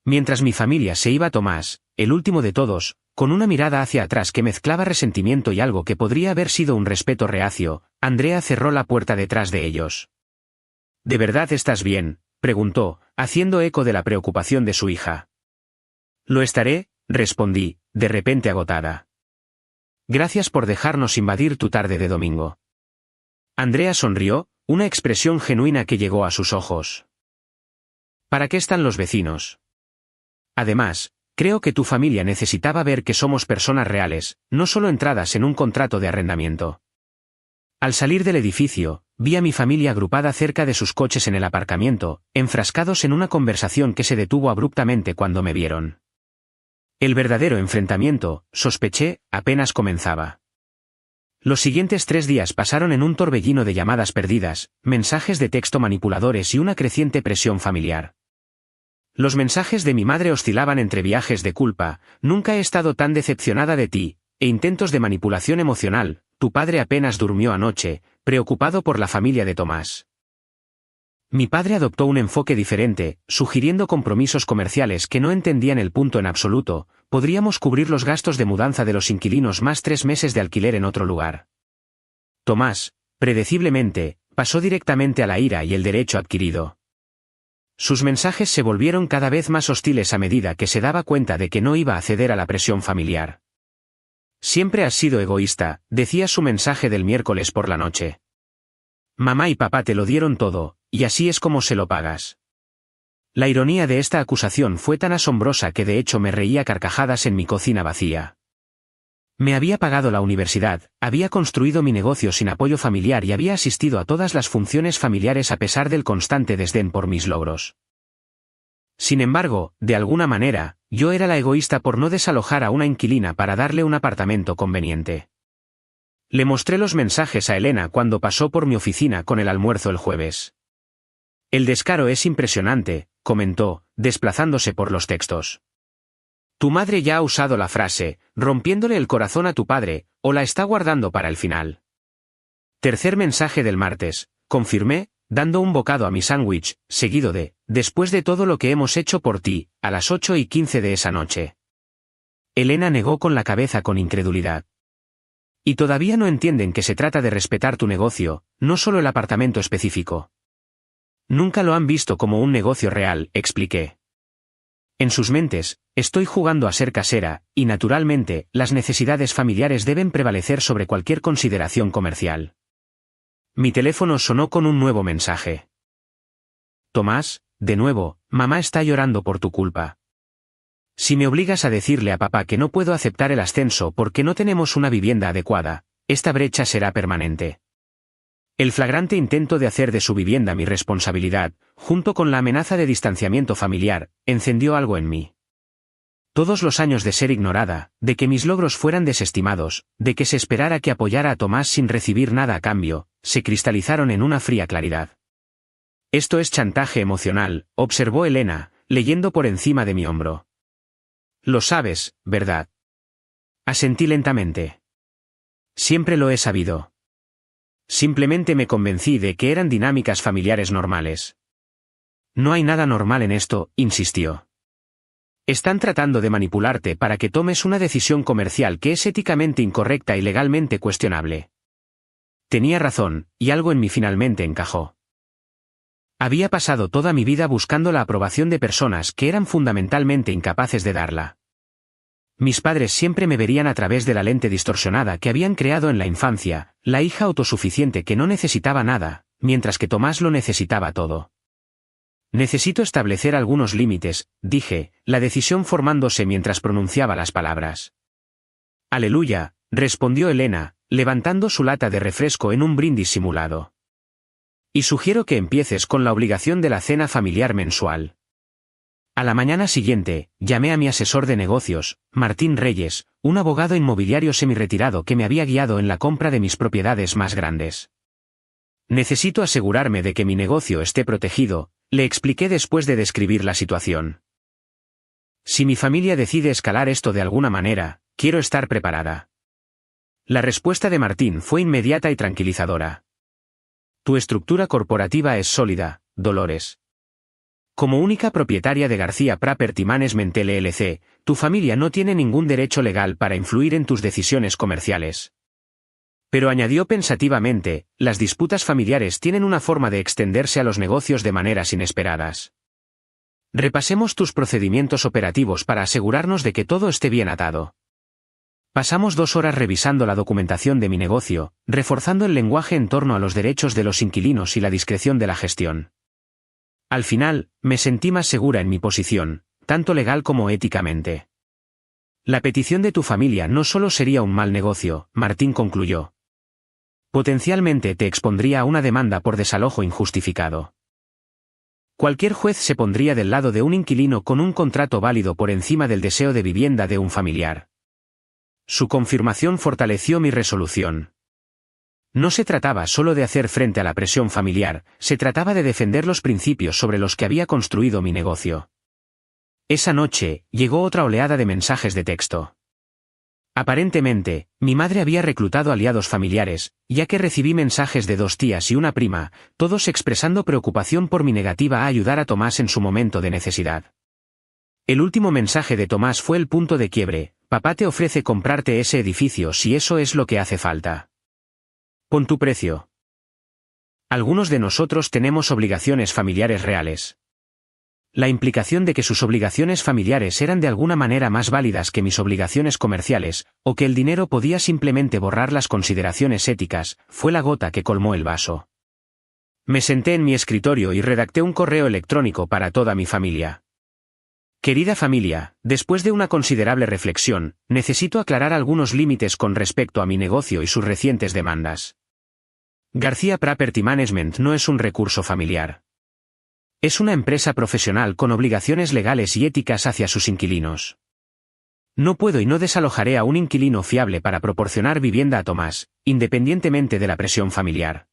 Mientras mi familia se iba, Tomás, el último de todos, con una mirada hacia atrás que mezclaba resentimiento y algo que podría haber sido un respeto reacio, Andrea cerró la puerta detrás de ellos. ¿De verdad estás bien?, preguntó, haciendo eco de la preocupación de su hija. Lo estaré, respondí, de repente agotada. Gracias por dejarnos invadir tu tarde de domingo. Andrea sonrió, una expresión genuina que llegó a sus ojos. ¿Para qué están los vecinos? Además, creo que tu familia necesitaba ver que somos personas reales, no solo entradas en un contrato de arrendamiento. Al salir del edificio, vi a mi familia agrupada cerca de sus coches en el aparcamiento, enfrascados en una conversación que se detuvo abruptamente cuando me vieron. El verdadero enfrentamiento, sospeché, apenas comenzaba. Los siguientes 3 días pasaron en un torbellino de llamadas perdidas, mensajes de texto manipuladores y una creciente presión familiar. Los mensajes de mi madre oscilaban entre viajes de culpa, nunca he estado tan decepcionada de ti, e intentos de manipulación emocional, tu padre apenas durmió anoche, preocupado por la familia de Tomás. Mi padre adoptó un enfoque diferente, sugiriendo compromisos comerciales que no entendían el punto en absoluto. Podríamos cubrir los gastos de mudanza de los inquilinos más 3 meses de alquiler en otro lugar. Tomás, predeciblemente, pasó directamente a la ira y el derecho adquirido. Sus mensajes se volvieron cada vez más hostiles a medida que se daba cuenta de que no iba a ceder a la presión familiar. Siempre has sido egoísta, decía su mensaje del miércoles por la noche. Mamá y papá te lo dieron todo, y así es como se lo pagas. La ironía de esta acusación fue tan asombrosa que de hecho me reía a carcajadas en mi cocina vacía. Me había pagado la universidad, había construido mi negocio sin apoyo familiar y había asistido a todas las funciones familiares a pesar del constante desdén por mis logros. Sin embargo, de alguna manera, yo era la egoísta por no desalojar a una inquilina para darle un apartamento conveniente. Le mostré los mensajes a Elena cuando pasó por mi oficina con el almuerzo el jueves. El descaro es impresionante, comentó, desplazándose por los textos. Tu madre ya ha usado la frase, rompiéndole el corazón a tu padre, o la está guardando para el final. Tercer mensaje del martes, confirmé, dando un bocado a mi sándwich, seguido de, después de todo lo que hemos hecho por ti, a las 8:15 de esa noche. Elena negó con la cabeza con incredulidad. Y todavía no entienden que se trata de respetar tu negocio, no solo el apartamento específico. Nunca lo han visto como un negocio real, expliqué. En sus mentes, estoy jugando a ser casera, y naturalmente, las necesidades familiares deben prevalecer sobre cualquier consideración comercial. Mi teléfono sonó con un nuevo mensaje. Tomás, de nuevo, mamá está llorando por tu culpa. Si me obligas a decirle a papá que no puedo aceptar el ascenso porque no tenemos una vivienda adecuada, esta brecha será permanente. El flagrante intento de hacer de su vivienda mi responsabilidad, junto con la amenaza de distanciamiento familiar, encendió algo en mí. Todos los años de ser ignorada, de que mis logros fueran desestimados, de que se esperara que apoyara a Tomás sin recibir nada a cambio, se cristalizaron en una fría claridad. Esto es chantaje emocional, observó Elena, leyendo por encima de mi hombro. Lo sabes, ¿verdad? Asentí lentamente. Siempre lo he sabido. Simplemente me convencí de que eran dinámicas familiares normales. No hay nada normal en esto, insistió. Están tratando de manipularte para que tomes una decisión comercial que es éticamente incorrecta y legalmente cuestionable. Tenía razón, y algo en mí finalmente encajó. Había pasado toda mi vida buscando la aprobación de personas que eran fundamentalmente incapaces de darla. Mis padres siempre me verían a través de la lente distorsionada que habían creado en la infancia, la hija autosuficiente que no necesitaba nada, mientras que Tomás lo necesitaba todo. Necesito establecer algunos límites, dije, la decisión formándose mientras pronunciaba las palabras. Aleluya, respondió Elena, levantando su lata de refresco en un brindis simulado. Y sugiero que empieces con la obligación de la cena familiar mensual. A la mañana siguiente, llamé a mi asesor de negocios, Martín Reyes, un abogado inmobiliario semi-retirado que me había guiado en la compra de mis propiedades más grandes. Necesito asegurarme de que mi negocio esté protegido, le expliqué después de describir la situación. Si mi familia decide escalar esto de alguna manera, quiero estar preparada. La respuesta de Martín fue inmediata y tranquilizadora. Tu estructura corporativa es sólida, Dolores. Como única propietaria de García Property Management LLC, tu familia no tiene ningún derecho legal para influir en tus decisiones comerciales. Pero añadió pensativamente, las disputas familiares tienen una forma de extenderse a los negocios de maneras inesperadas. Repasemos tus procedimientos operativos para asegurarnos de que todo esté bien atado. Pasamos 2 horas revisando la documentación de mi negocio, reforzando el lenguaje en torno a los derechos de los inquilinos y la discreción de la gestión. Al final, me sentí más segura en mi posición, tanto legal como éticamente. La petición de tu familia no solo sería un mal negocio, Martín concluyó. Potencialmente te expondría a una demanda por desalojo injustificado. Cualquier juez se pondría del lado de un inquilino con un contrato válido por encima del deseo de vivienda de un familiar. Su confirmación fortaleció mi resolución. No se trataba solo de hacer frente a la presión familiar, se trataba de defender los principios sobre los que había construido mi negocio. Esa noche, llegó otra oleada de mensajes de texto. Aparentemente, mi madre había reclutado aliados familiares, ya que recibí mensajes de 2 tías y una prima, todos expresando preocupación por mi negativa a ayudar a Tomás en su momento de necesidad. El último mensaje de Tomás fue el punto de quiebre: papá te ofrece comprarte ese edificio si eso es lo que hace falta. Pon tu precio. Algunos de nosotros tenemos obligaciones familiares reales. La implicación de que sus obligaciones familiares eran de alguna manera más válidas que mis obligaciones comerciales, o que el dinero podía simplemente borrar las consideraciones éticas, fue la gota que colmó el vaso. Me senté en mi escritorio y redacté un correo electrónico para toda mi familia. Querida familia, después de una considerable reflexión, necesito aclarar algunos límites con respecto a mi negocio y sus recientes demandas. García Property Management no es un recurso familiar. Es una empresa profesional con obligaciones legales y éticas hacia sus inquilinos. No puedo y no desalojaré a un inquilino fiable para proporcionar vivienda a Tomás, independientemente de la presión familiar.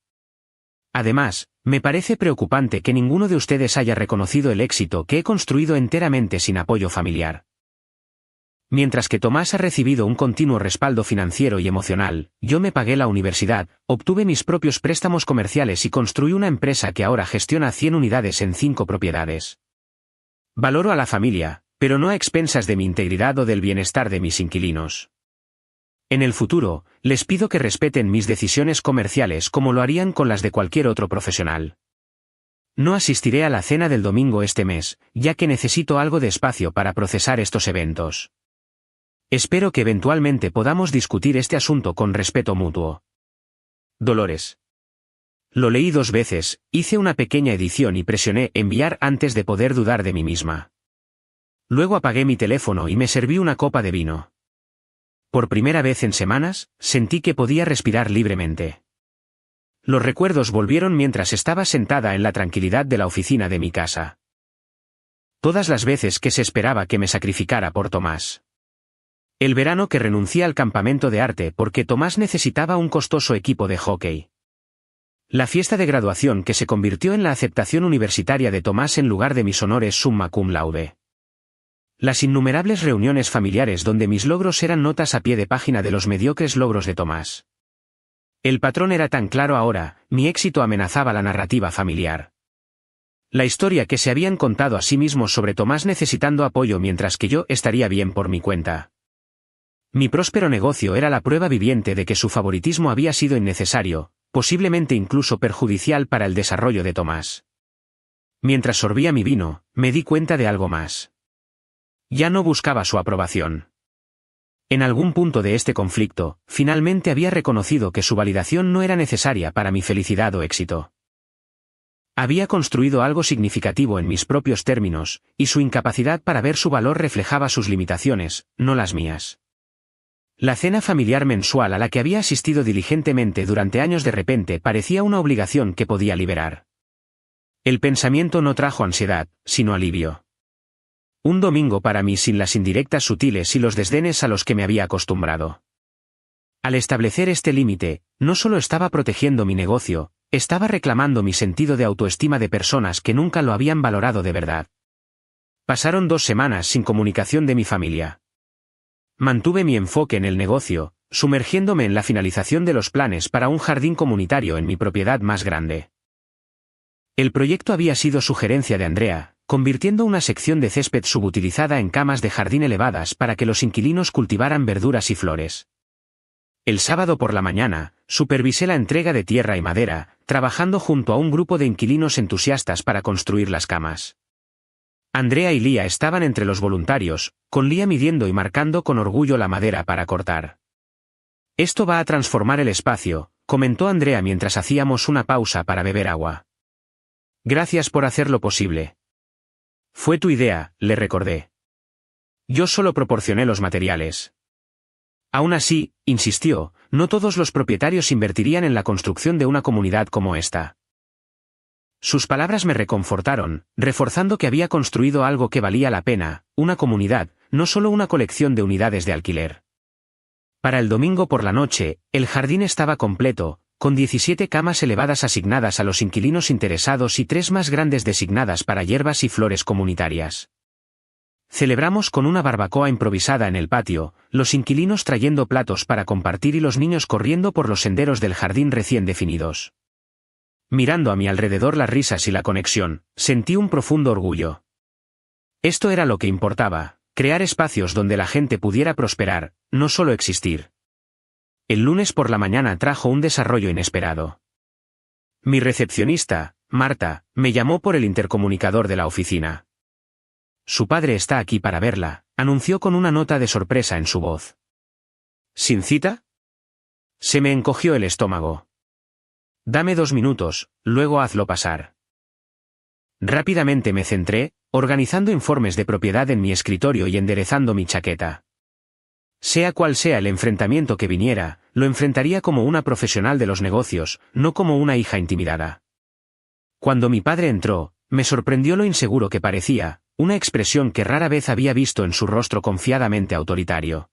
Además, me parece preocupante que ninguno de ustedes haya reconocido el éxito que he construido enteramente sin apoyo familiar. Mientras que Tomás ha recibido un continuo respaldo financiero y emocional, yo me pagué la universidad, obtuve mis propios préstamos comerciales y construí una empresa que ahora gestiona 100 unidades en 5 propiedades. Valoro a la familia, pero no a expensas de mi integridad o del bienestar de mis inquilinos. En el futuro, les pido que respeten mis decisiones comerciales como lo harían con las de cualquier otro profesional. No asistiré a la cena del domingo este mes, ya que necesito algo de espacio para procesar estos eventos. Espero que eventualmente podamos discutir este asunto con respeto mutuo. Dolores. Lo leí 2 veces, hice una pequeña edición y presioné enviar antes de poder dudar de mí misma. Luego apagué mi teléfono y me serví una copa de vino. Por primera vez en semanas, sentí que podía respirar libremente. Los recuerdos volvieron mientras estaba sentada en la tranquilidad de la oficina de mi casa. Todas las veces que se esperaba que me sacrificara por Tomás. El verano que renuncié al campamento de arte porque Tomás necesitaba un costoso equipo de hockey. La fiesta de graduación que se convirtió en la aceptación universitaria de Tomás en lugar de mis honores summa cum laude. Las innumerables reuniones familiares donde mis logros eran notas a pie de página de los mediocres logros de Tomás. El patrón era tan claro ahora, mi éxito amenazaba la narrativa familiar. La historia que se habían contado a sí mismos sobre Tomás necesitando apoyo mientras que yo estaría bien por mi cuenta. Mi próspero negocio era la prueba viviente de que su favoritismo había sido innecesario, posiblemente incluso perjudicial para el desarrollo de Tomás. Mientras sorbía mi vino, me di cuenta de algo más. Ya no buscaba su aprobación. En algún punto de este conflicto, finalmente había reconocido que su validación no era necesaria para mi felicidad o éxito. Había construido algo significativo en mis propios términos, y su incapacidad para ver su valor reflejaba sus limitaciones, no las mías. La cena familiar mensual a la que había asistido diligentemente durante años de repente parecía una obligación que podía liberar. El pensamiento no trajo ansiedad, sino alivio. Un domingo para mí sin las indirectas sutiles y los desdenes a los que me había acostumbrado. Al establecer este límite, no solo estaba protegiendo mi negocio, estaba reclamando mi sentido de autoestima de personas que nunca lo habían valorado de verdad. Pasaron 2 semanas sin comunicación de mi familia. Mantuve mi enfoque en el negocio, sumergiéndome en la finalización de los planes para un jardín comunitario en mi propiedad más grande. El proyecto había sido sugerencia de Andrea, convirtiendo una sección de césped subutilizada en camas de jardín elevadas para que los inquilinos cultivaran verduras y flores. El sábado por la mañana, supervisé la entrega de tierra y madera, trabajando junto a un grupo de inquilinos entusiastas para construir las camas. Andrea y Lía estaban entre los voluntarios, con Lía midiendo y marcando con orgullo la madera para cortar. «Esto va a transformar el espacio», comentó Andrea mientras hacíamos una pausa para beber agua. «Gracias por hacerlo posible». «Fue tu idea», le recordé. «Yo solo proporcioné los materiales». Aún así, insistió, no todos los propietarios invertirían en la construcción de una comunidad como esta. Sus palabras me reconfortaron, reforzando que había construido algo que valía la pena, una comunidad, no solo una colección de unidades de alquiler. Para el domingo por la noche, el jardín estaba completo, con 17 camas elevadas asignadas a los inquilinos interesados y 3 más grandes designadas para hierbas y flores comunitarias. Celebramos con una barbacoa improvisada en el patio, los inquilinos trayendo platos para compartir y los niños corriendo por los senderos del jardín recién definidos. Mirando a mi alrededor las risas y la conexión, sentí un profundo orgullo. Esto era lo que importaba, crear espacios donde la gente pudiera prosperar, no solo existir. El lunes por la mañana trajo un desarrollo inesperado. Mi recepcionista, Marta, me llamó por el intercomunicador de la oficina. «Su padre está aquí para verla», anunció con una nota de sorpresa en su voz. «¿Sin cita?» Se me encogió el estómago. «Dame 2 minutos, luego hazlo pasar». Rápidamente me centré, organizando informes de propiedad en mi escritorio y enderezando mi chaqueta. Sea cual sea el enfrentamiento que viniera, lo enfrentaría como una profesional de los negocios, no como una hija intimidada. Cuando mi padre entró, me sorprendió lo inseguro que parecía, una expresión que rara vez había visto en su rostro confiadamente autoritario.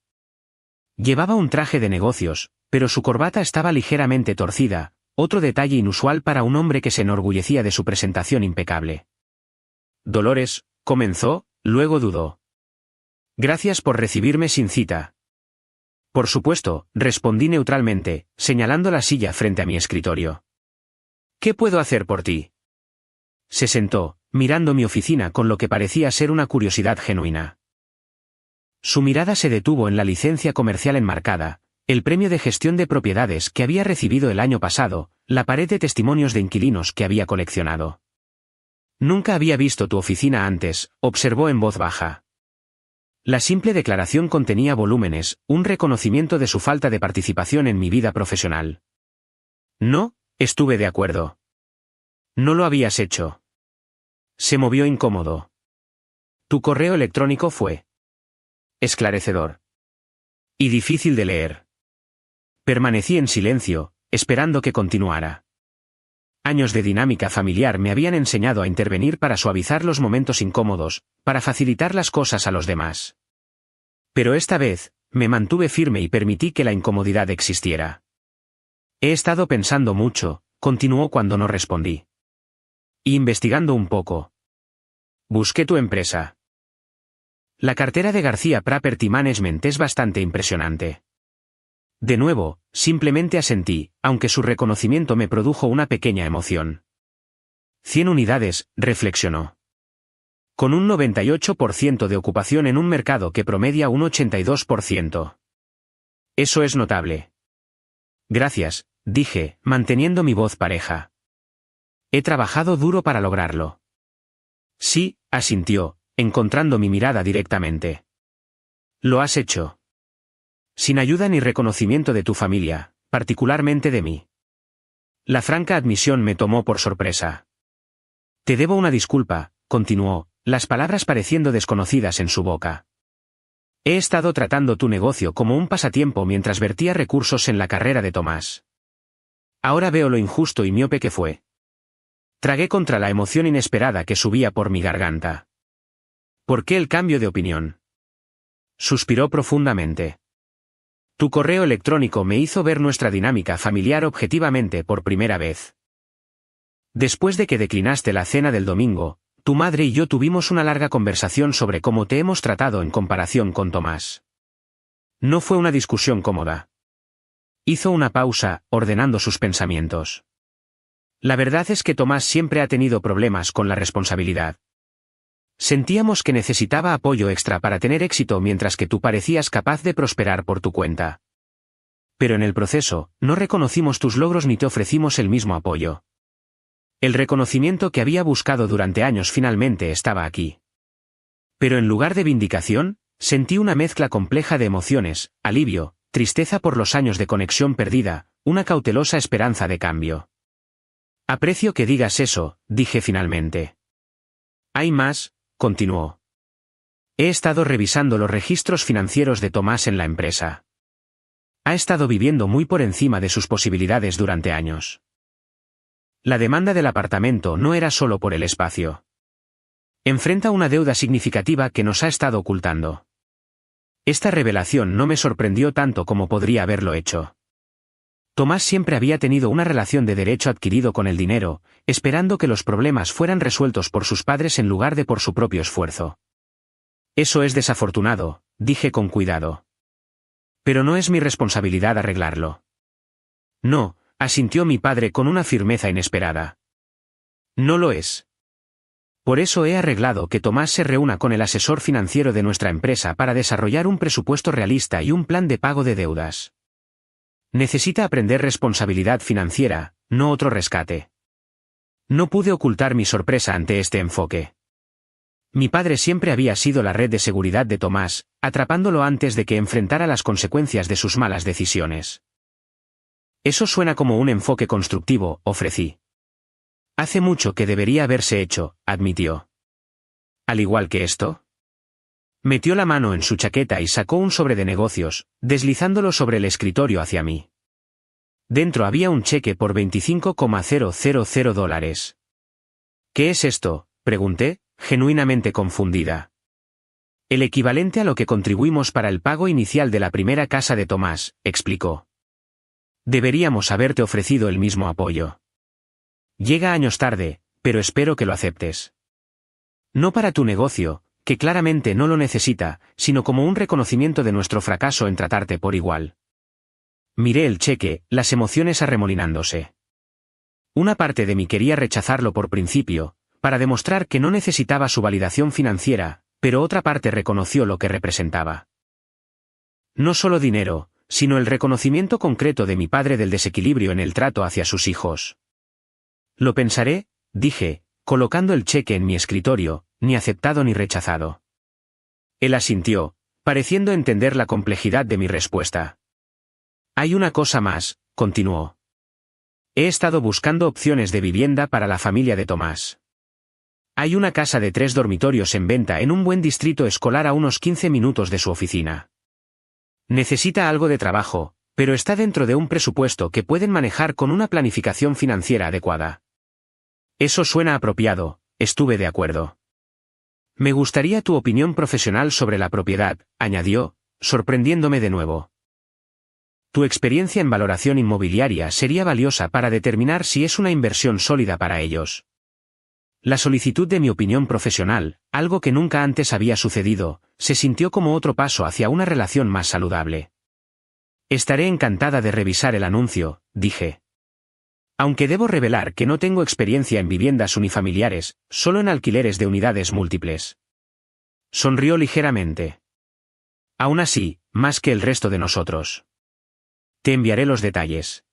Llevaba un traje de negocios, pero su corbata estaba ligeramente torcida, otro detalle inusual para un hombre que se enorgullecía de su presentación impecable. «Dolores», comenzó, luego dudó. «Gracias por recibirme sin cita». «Por supuesto», respondí neutralmente, señalando la silla frente a mi escritorio. «¿Qué puedo hacer por ti?» Se sentó, mirando mi oficina con lo que parecía ser una curiosidad genuina. Su mirada se detuvo en la licencia comercial enmarcada, el premio de gestión de propiedades que había recibido el año pasado, la pared de testimonios de inquilinos que había coleccionado. «Nunca había visto tu oficina antes», observó en voz baja. La simple declaración contenía volúmenes, un reconocimiento de su falta de participación en mi vida profesional. «No», estuve de acuerdo. «No lo habías hecho». Se movió incómodo. «Tu correo electrónico fue esclarecedor y difícil de leer». Permanecí en silencio, esperando que continuara. Años de dinámica familiar me habían enseñado a intervenir para suavizar los momentos incómodos, para facilitar las cosas a los demás. Pero esta vez, me mantuve firme y permití que la incomodidad existiera. «He estado pensando mucho», continuó cuando no respondí. «Y investigando un poco. Busqué tu empresa. La cartera de García Property Management es bastante impresionante. De nuevo, simplemente asentí, aunque su reconocimiento me produjo una pequeña emoción. 100 unidades, reflexionó. Con un 98% de ocupación en un mercado que promedia un 82%. Eso es notable. Gracias, dije, manteniendo mi voz pareja. He trabajado duro para lograrlo. Sí, asintió, encontrando mi mirada directamente. Lo has hecho. Sin ayuda ni reconocimiento de tu familia, particularmente de mí. La franca admisión me tomó por sorpresa. Te debo una disculpa, continuó, las palabras pareciendo desconocidas en su boca. He estado tratando tu negocio como un pasatiempo mientras vertía recursos en la carrera de Tomás. Ahora veo lo injusto y miope que fue. Tragué contra la emoción inesperada que subía por mi garganta. ¿Por qué el cambio de opinión? Suspiró profundamente. Tu correo electrónico me hizo ver nuestra dinámica familiar objetivamente por primera vez. Después de que declinaste la cena del domingo, tu madre y yo tuvimos una larga conversación sobre cómo te hemos tratado en comparación con Tomás. No fue una discusión cómoda. Hizo una pausa, ordenando sus pensamientos. La verdad es que Tomás siempre ha tenido problemas con la responsabilidad. Sentíamos que necesitaba apoyo extra para tener éxito mientras que tú parecías capaz de prosperar por tu cuenta. Pero en el proceso, no reconocimos tus logros ni te ofrecimos el mismo apoyo. El reconocimiento que había buscado durante años finalmente estaba aquí. Pero en lugar de vindicación, sentí una mezcla compleja de emociones, alivio, tristeza por los años de conexión perdida, una cautelosa esperanza de cambio. Aprecio que digas eso, dije finalmente. Hay más, continuó. He estado revisando los registros financieros de Tomás en la empresa. Ha estado viviendo muy por encima de sus posibilidades durante años. La demanda del apartamento no era solo por el espacio. Enfrenta una deuda significativa que nos ha estado ocultando. Esta revelación no me sorprendió tanto como podría haberlo hecho. Tomás siempre había tenido una relación de derecho adquirido con el dinero, esperando que los problemas fueran resueltos por sus padres en lugar de por su propio esfuerzo. Eso es desafortunado, dije con cuidado. Pero no es mi responsabilidad arreglarlo. No, asintió mi padre con una firmeza inesperada. No lo es. Por eso he arreglado que Tomás se reúna con el asesor financiero de nuestra empresa para desarrollar un presupuesto realista y un plan de pago de deudas. Necesita aprender responsabilidad financiera, no otro rescate. No pude ocultar mi sorpresa ante este enfoque. Mi padre siempre había sido la red de seguridad de Tomás, atrapándolo antes de que enfrentara las consecuencias de sus malas decisiones. Eso suena como un enfoque constructivo, ofrecí. Hace mucho que debería haberse hecho, admitió. ¿Al igual que esto? Metió la mano en su chaqueta y sacó un sobre de negocios, deslizándolo sobre el escritorio hacia mí. Dentro había un cheque por $25,000. ¿Qué es esto?, pregunté, genuinamente confundida. El equivalente a lo que contribuimos para el pago inicial de la primera casa de Tomás, explicó. Deberíamos haberte ofrecido el mismo apoyo. Llega años tarde, pero espero que lo aceptes. No para tu negocio, que claramente no lo necesita, sino como un reconocimiento de nuestro fracaso en tratarte por igual. Miré el cheque, las emociones arremolinándose. Una parte de mí quería rechazarlo por principio, para demostrar que no necesitaba su validación financiera, pero otra parte reconoció lo que representaba. No solo dinero, sino el reconocimiento concreto de mi padre del desequilibrio en el trato hacia sus hijos. Lo pensaré, dije, colocando el cheque en mi escritorio, ni aceptado ni rechazado. Él asintió, pareciendo entender la complejidad de mi respuesta. Hay una cosa más, continuó. He estado buscando opciones de vivienda para la familia de Tomás. Hay una casa de 3 dormitorios en venta en un buen distrito escolar a unos 15 minutos de su oficina. Necesita algo de trabajo, pero está dentro de un presupuesto que pueden manejar con una planificación financiera adecuada. Eso suena apropiado, estuve de acuerdo. Me gustaría tu opinión profesional sobre la propiedad, añadió, sorprendiéndome de nuevo. Tu experiencia en valoración inmobiliaria sería valiosa para determinar si es una inversión sólida para ellos. La solicitud de mi opinión profesional, algo que nunca antes había sucedido, se sintió como otro paso hacia una relación más saludable. Estaré encantada de revisar el anuncio, dije. Aunque debo revelar que no tengo experiencia en viviendas unifamiliares, solo en alquileres de unidades múltiples. Sonrió ligeramente. Aún así, más que el resto de nosotros. Te enviaré los detalles.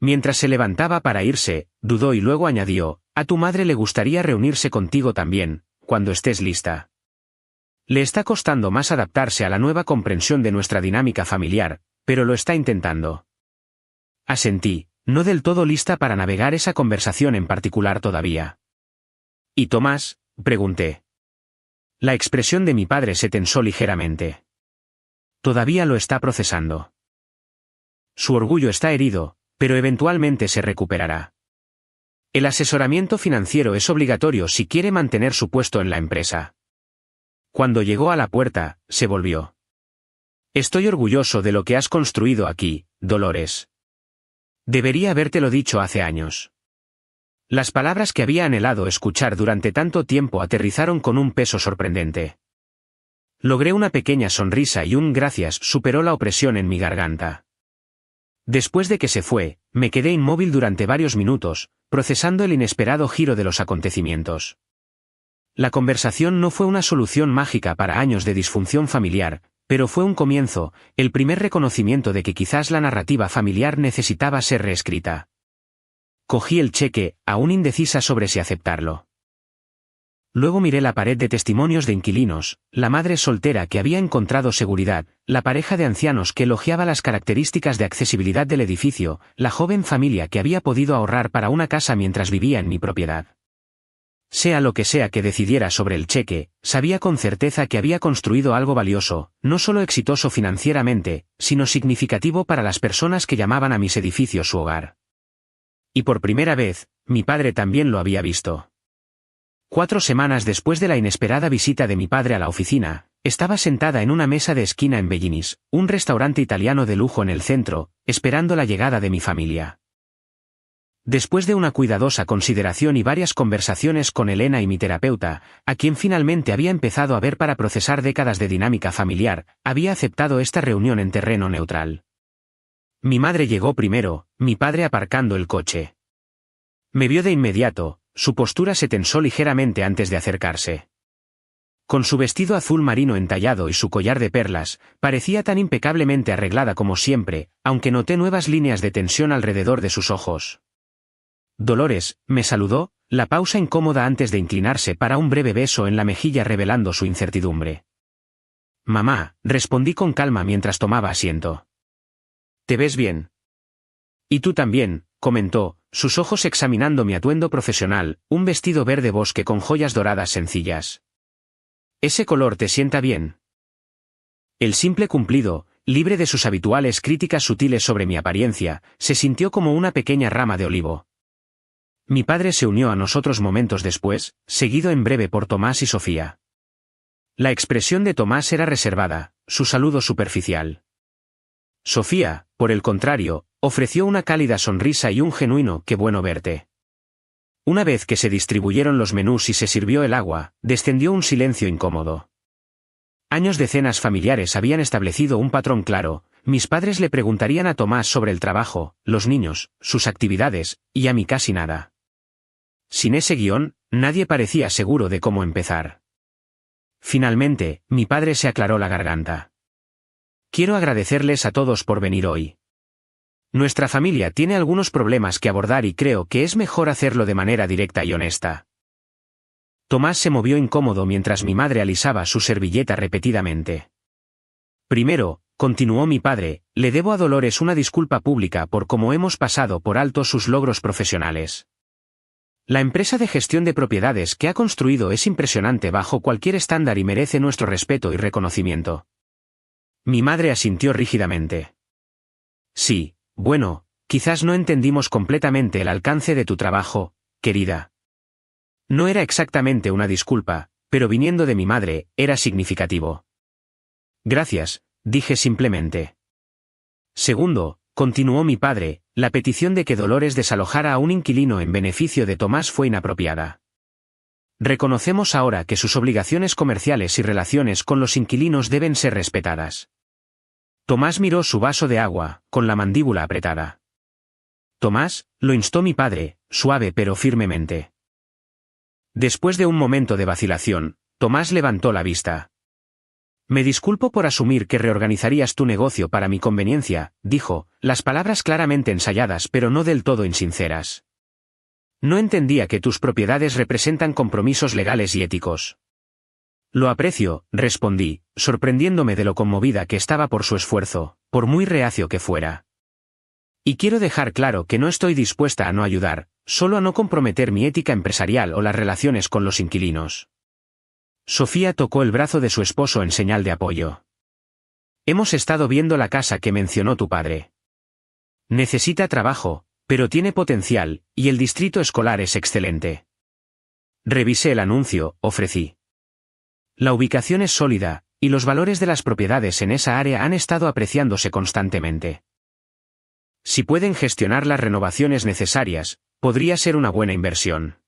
Mientras se levantaba para irse, dudó y luego añadió, a tu madre le gustaría reunirse contigo también, cuando estés lista. Le está costando más adaptarse a la nueva comprensión de nuestra dinámica familiar, pero lo está intentando. Asentí, no del todo lista para navegar esa conversación en particular todavía. ¿Y Tomás? Pregunté. La expresión de mi padre se tensó ligeramente. Todavía lo está procesando. Su orgullo está herido, pero eventualmente se recuperará. El asesoramiento financiero es obligatorio si quiere mantener su puesto en la empresa. Cuando llegó a la puerta, se volvió. Estoy orgulloso de lo que has construido aquí, Dolores. Debería habértelo dicho hace años. Las palabras que había anhelado escuchar durante tanto tiempo aterrizaron con un peso sorprendente. Logré una pequeña sonrisa y un gracias superó la opresión en mi garganta. Después de que se fue, me quedé inmóvil durante varios minutos, procesando el inesperado giro de los acontecimientos. La conversación no fue una solución mágica para años de disfunción familiar, pero fue un comienzo, el primer reconocimiento de que quizás la narrativa familiar necesitaba ser reescrita. Cogí el cheque, aún indecisa sobre si aceptarlo. Luego miré la pared de testimonios de inquilinos, la madre soltera que había encontrado seguridad, la pareja de ancianos que elogiaba las características de accesibilidad del edificio, la joven familia que había podido ahorrar para una casa mientras vivía en mi propiedad. Sea lo que sea que decidiera sobre el cheque, sabía con certeza que había construido algo valioso, no solo exitoso financieramente, sino significativo para las personas que llamaban a mis edificios su hogar. Y por primera vez, mi padre también lo había visto. 4 semanas después de la inesperada visita de mi padre a la oficina, estaba sentada en una mesa de esquina en Bellinis, un restaurante italiano de lujo en el centro, esperando la llegada de mi familia. Después de una cuidadosa consideración y varias conversaciones con Elena y mi terapeuta, a quien finalmente había empezado a ver para procesar décadas de dinámica familiar, había aceptado esta reunión en terreno neutral. Mi madre llegó primero, mi padre aparcando el coche. Me vio de inmediato, su postura se tensó ligeramente antes de acercarse. Con su vestido azul marino entallado y su collar de perlas, parecía tan impecablemente arreglada como siempre, aunque noté nuevas líneas de tensión alrededor de sus ojos. Dolores, me saludó, la pausa incómoda antes de inclinarse para un breve beso en la mejilla revelando su incertidumbre. Mamá, respondí con calma mientras tomaba asiento. ¿Te ves bien? Y tú también, comentó, sus ojos examinando mi atuendo profesional, un vestido verde bosque con joyas doradas sencillas. ¿Ese color te sienta bien? El simple cumplido, libre de sus habituales críticas sutiles sobre mi apariencia, se sintió como una pequeña rama de olivo. Mi padre se unió a nosotros momentos después, seguido en breve por Tomás y Sofía. La expresión de Tomás era reservada, su saludo superficial. Sofía, por el contrario, ofreció una cálida sonrisa y un genuino «qué bueno verte». Una vez que se distribuyeron los menús y se sirvió el agua, descendió un silencio incómodo. Años de cenas familiares habían establecido un patrón claro, mis padres le preguntarían a Tomás sobre el trabajo, los niños, sus actividades, y a mí casi nada. Sin ese guión, nadie parecía seguro de cómo empezar. Finalmente, mi padre se aclaró la garganta. Quiero agradecerles a todos por venir hoy. Nuestra familia tiene algunos problemas que abordar y creo que es mejor hacerlo de manera directa y honesta. Tomás se movió incómodo mientras mi madre alisaba su servilleta repetidamente. Primero, continuó mi padre, le debo a Dolores una disculpa pública por cómo hemos pasado por alto sus logros profesionales. La empresa de gestión de propiedades que ha construido es impresionante bajo cualquier estándar y merece nuestro respeto y reconocimiento. Mi madre asintió rígidamente. Sí, bueno, quizás no entendimos completamente el alcance de tu trabajo, querida. No era exactamente una disculpa, pero viniendo de mi madre, era significativo. Gracias, dije simplemente. Segundo, continuó mi padre, la petición de que Dolores desalojara a un inquilino en beneficio de Tomás fue inapropiada. Reconocemos ahora que sus obligaciones comerciales y relaciones con los inquilinos deben ser respetadas. Tomás miró su vaso de agua, con la mandíbula apretada. Tomás, lo instó mi padre, suave pero firmemente. Después de un momento de vacilación, Tomás levantó la vista. Me disculpo por asumir que reorganizarías tu negocio para mi conveniencia, dijo, las palabras claramente ensayadas pero no del todo insinceras. No entendía que tus propiedades representan compromisos legales y éticos. Lo aprecio, respondí, sorprendiéndome de lo conmovida que estaba por su esfuerzo, por muy reacio que fuera. Y quiero dejar claro que no estoy dispuesta a no ayudar, solo a no comprometer mi ética empresarial o las relaciones con los inquilinos. Sofía tocó el brazo de su esposo en señal de apoyo. Hemos estado viendo la casa que mencionó tu padre. Necesita trabajo, pero tiene potencial, y el distrito escolar es excelente. Revisé el anuncio, ofrecí. La ubicación es sólida, y los valores de las propiedades en esa área han estado apreciándose constantemente. Si pueden gestionar las renovaciones necesarias, podría ser una buena inversión.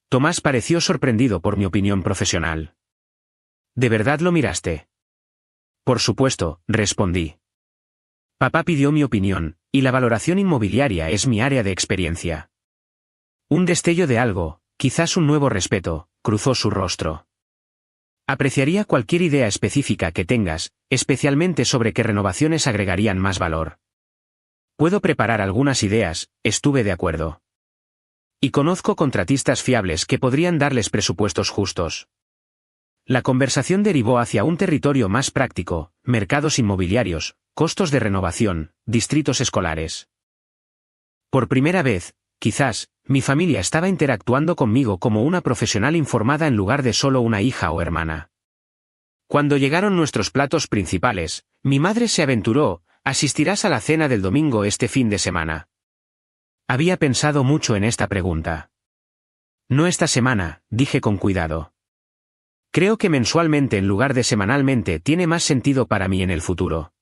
Tomás pareció sorprendido por mi opinión profesional. ¿De verdad lo miraste? Por supuesto, respondí. Papá pidió mi opinión, y la valoración inmobiliaria es mi área de experiencia. Un destello de algo, quizás un nuevo respeto, cruzó su rostro. Apreciaría cualquier idea específica que tengas, especialmente sobre qué renovaciones agregarían más valor. Puedo preparar algunas ideas, estuve de acuerdo. Y conozco contratistas fiables que podrían darles presupuestos justos. La conversación derivó hacia un territorio más práctico, mercados inmobiliarios, costos de renovación, distritos escolares. Por primera vez, quizás, mi familia estaba interactuando conmigo como una profesional informada en lugar de solo una hija o hermana. Cuando llegaron nuestros platos principales, mi madre se aventuró, ¿asistirás a la cena del domingo este fin de semana? Había pensado mucho en esta pregunta. No esta semana, dije con cuidado. Creo que mensualmente en lugar de semanalmente tiene más sentido para mí en el futuro.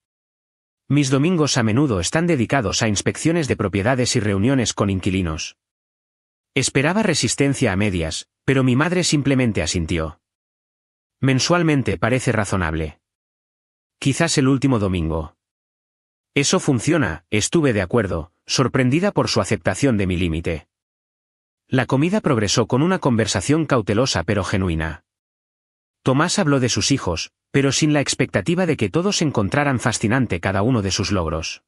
Mis domingos a menudo están dedicados a inspecciones de propiedades y reuniones con inquilinos. Esperaba resistencia a medias, pero mi madre simplemente asintió. Mensualmente parece razonable. Quizás el último domingo. Eso funciona, estuve de acuerdo, sorprendida por su aceptación de mi límite. La comida progresó con una conversación cautelosa pero genuina. Tomás habló de sus hijos, pero sin la expectativa de que todos encontraran fascinante cada uno de sus logros.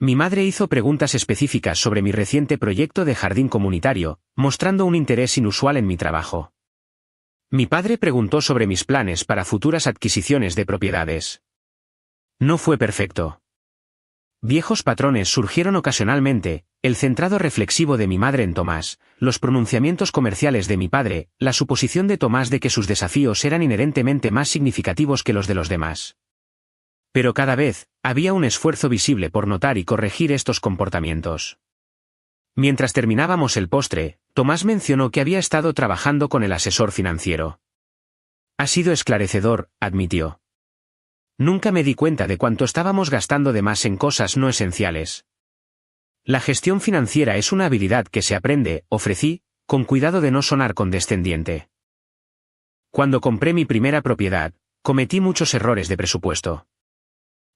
Mi madre hizo preguntas específicas sobre mi reciente proyecto de jardín comunitario, mostrando un interés inusual en mi trabajo. Mi padre preguntó sobre mis planes para futuras adquisiciones de propiedades. No fue perfecto. Viejos patrones surgieron ocasionalmente, el centrado reflexivo de mi madre en Tomás, los pronunciamientos comerciales de mi padre, la suposición de Tomás de que sus desafíos eran inherentemente más significativos que los de los demás. Pero cada vez, había un esfuerzo visible por notar y corregir estos comportamientos. Mientras terminábamos el postre, Tomás mencionó que había estado trabajando con el asesor financiero. Ha sido esclarecedor, admitió. Nunca me di cuenta de cuánto estábamos gastando de más en cosas no esenciales. La gestión financiera es una habilidad que se aprende, ofrecí, con cuidado de no sonar condescendiente. Cuando compré mi primera propiedad, cometí muchos errores de presupuesto.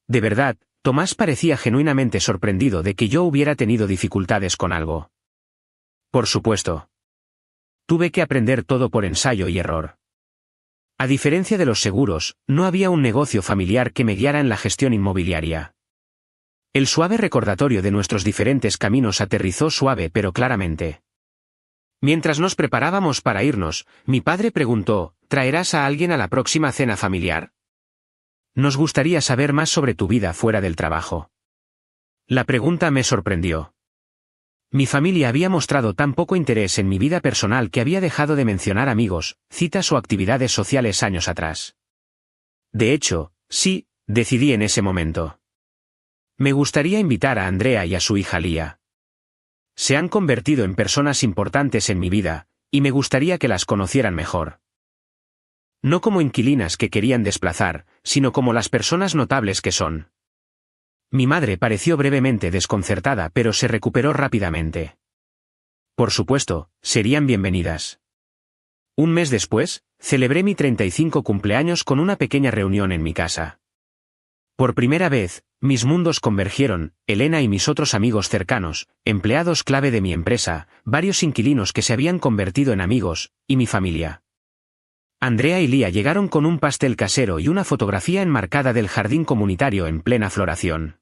De verdad, Tomás parecía genuinamente sorprendido de que yo hubiera tenido dificultades con algo. Por supuesto. Tuve que aprender todo por ensayo y error. A diferencia de los seguros, no había un negocio familiar que me guiara en la gestión inmobiliaria. El suave recordatorio de nuestros diferentes caminos aterrizó suave pero claramente. Mientras nos preparábamos para irnos, mi padre preguntó, ¿traerás a alguien a la próxima cena familiar? Nos gustaría saber más sobre tu vida fuera del trabajo. La pregunta me sorprendió. Mi familia había mostrado tan poco interés en mi vida personal que había dejado de mencionar amigos, citas o actividades sociales años atrás. De hecho, sí, decidí en ese momento. Me gustaría invitar a Andrea y a su hija Lía. Se han convertido en personas importantes en mi vida, y me gustaría que las conocieran mejor. No como inquilinas que querían desplazar, sino como las personas notables que son. Mi madre pareció brevemente desconcertada pero se recuperó rápidamente. Por supuesto, serían bienvenidas. Un mes después, celebré mi 35 cumpleaños con una pequeña reunión en mi casa. Por primera vez, mis mundos convergieron, Elena y mis otros amigos cercanos, empleados clave de mi empresa, varios inquilinos que se habían convertido en amigos, y mi familia. Andrea y Lía llegaron con un pastel casero y una fotografía enmarcada del jardín comunitario en plena floración.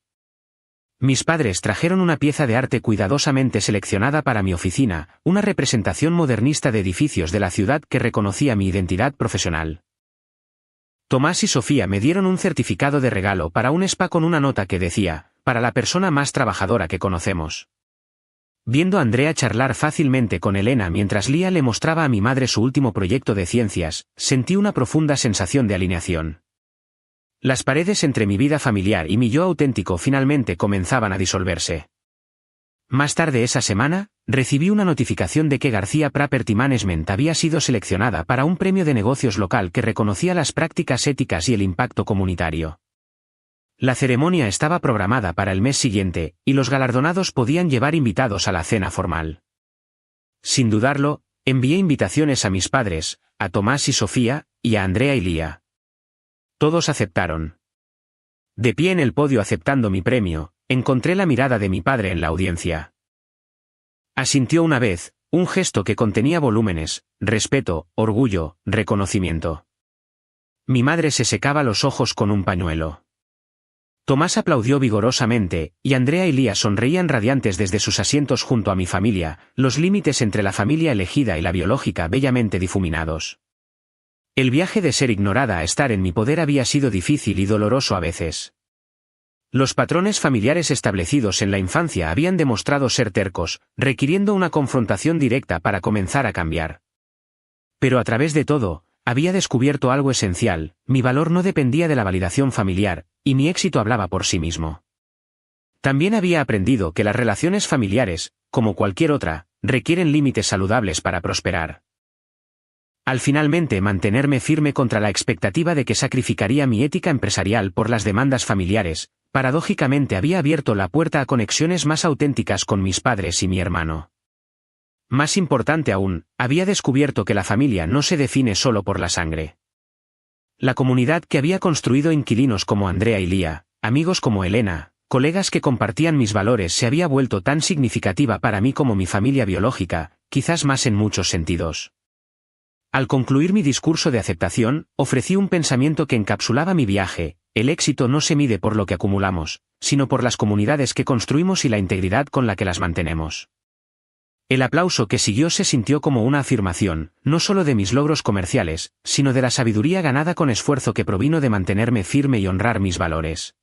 Mis padres trajeron una pieza de arte cuidadosamente seleccionada para mi oficina, una representación modernista de edificios de la ciudad que reconocía mi identidad profesional. Tomás y Sofía me dieron un certificado de regalo para un spa con una nota que decía, para la persona más trabajadora que conocemos. Viendo a Andrea charlar fácilmente con Elena mientras Lía le mostraba a mi madre su último proyecto de ciencias, sentí una profunda sensación de alineación. Las paredes entre mi vida familiar y mi yo auténtico finalmente comenzaban a disolverse. Más tarde esa semana, recibí una notificación de que García Property Management había sido seleccionada para un premio de negocios local que reconocía las prácticas éticas y el impacto comunitario. La ceremonia estaba programada para el mes siguiente, y los galardonados podían llevar invitados a la cena formal. Sin dudarlo, envié invitaciones a mis padres, a Tomás y Sofía, y a Andrea y Lía. Todos aceptaron. De pie en el podio aceptando mi premio, encontré la mirada de mi padre en la audiencia. Asintió una vez, un gesto que contenía volúmenes, respeto, orgullo, reconocimiento. Mi madre se secaba los ojos con un pañuelo. Tomás aplaudió vigorosamente, y Andrea y Lía sonreían radiantes desde sus asientos junto a mi familia, los límites entre la familia elegida y la biológica bellamente difuminados. El viaje de ser ignorada a estar en mi poder había sido difícil y doloroso a veces. Los patrones familiares establecidos en la infancia habían demostrado ser tercos, requiriendo una confrontación directa para comenzar a cambiar. Pero a través de todo, había descubierto algo esencial: mi valor no dependía de la validación familiar, y mi éxito hablaba por sí mismo. También había aprendido que las relaciones familiares, como cualquier otra, requieren límites saludables para prosperar. Al finalmente mantenerme firme contra la expectativa de que sacrificaría mi ética empresarial por las demandas familiares, paradójicamente había abierto la puerta a conexiones más auténticas con mis padres y mi hermano. Más importante aún, había descubierto que la familia no se define solo por la sangre. La comunidad que había construido inquilinos como Andrea y Lía, amigos como Elena, colegas que compartían mis valores, se había vuelto tan significativa para mí como mi familia biológica, quizás más en muchos sentidos. Al concluir mi discurso de aceptación, ofrecí un pensamiento que encapsulaba mi viaje: el éxito no se mide por lo que acumulamos, sino por las comunidades que construimos y la integridad con la que las mantenemos. El aplauso que siguió se sintió como una afirmación, no solo de mis logros comerciales, sino de la sabiduría ganada con esfuerzo que provino de mantenerme firme y honrar mis valores.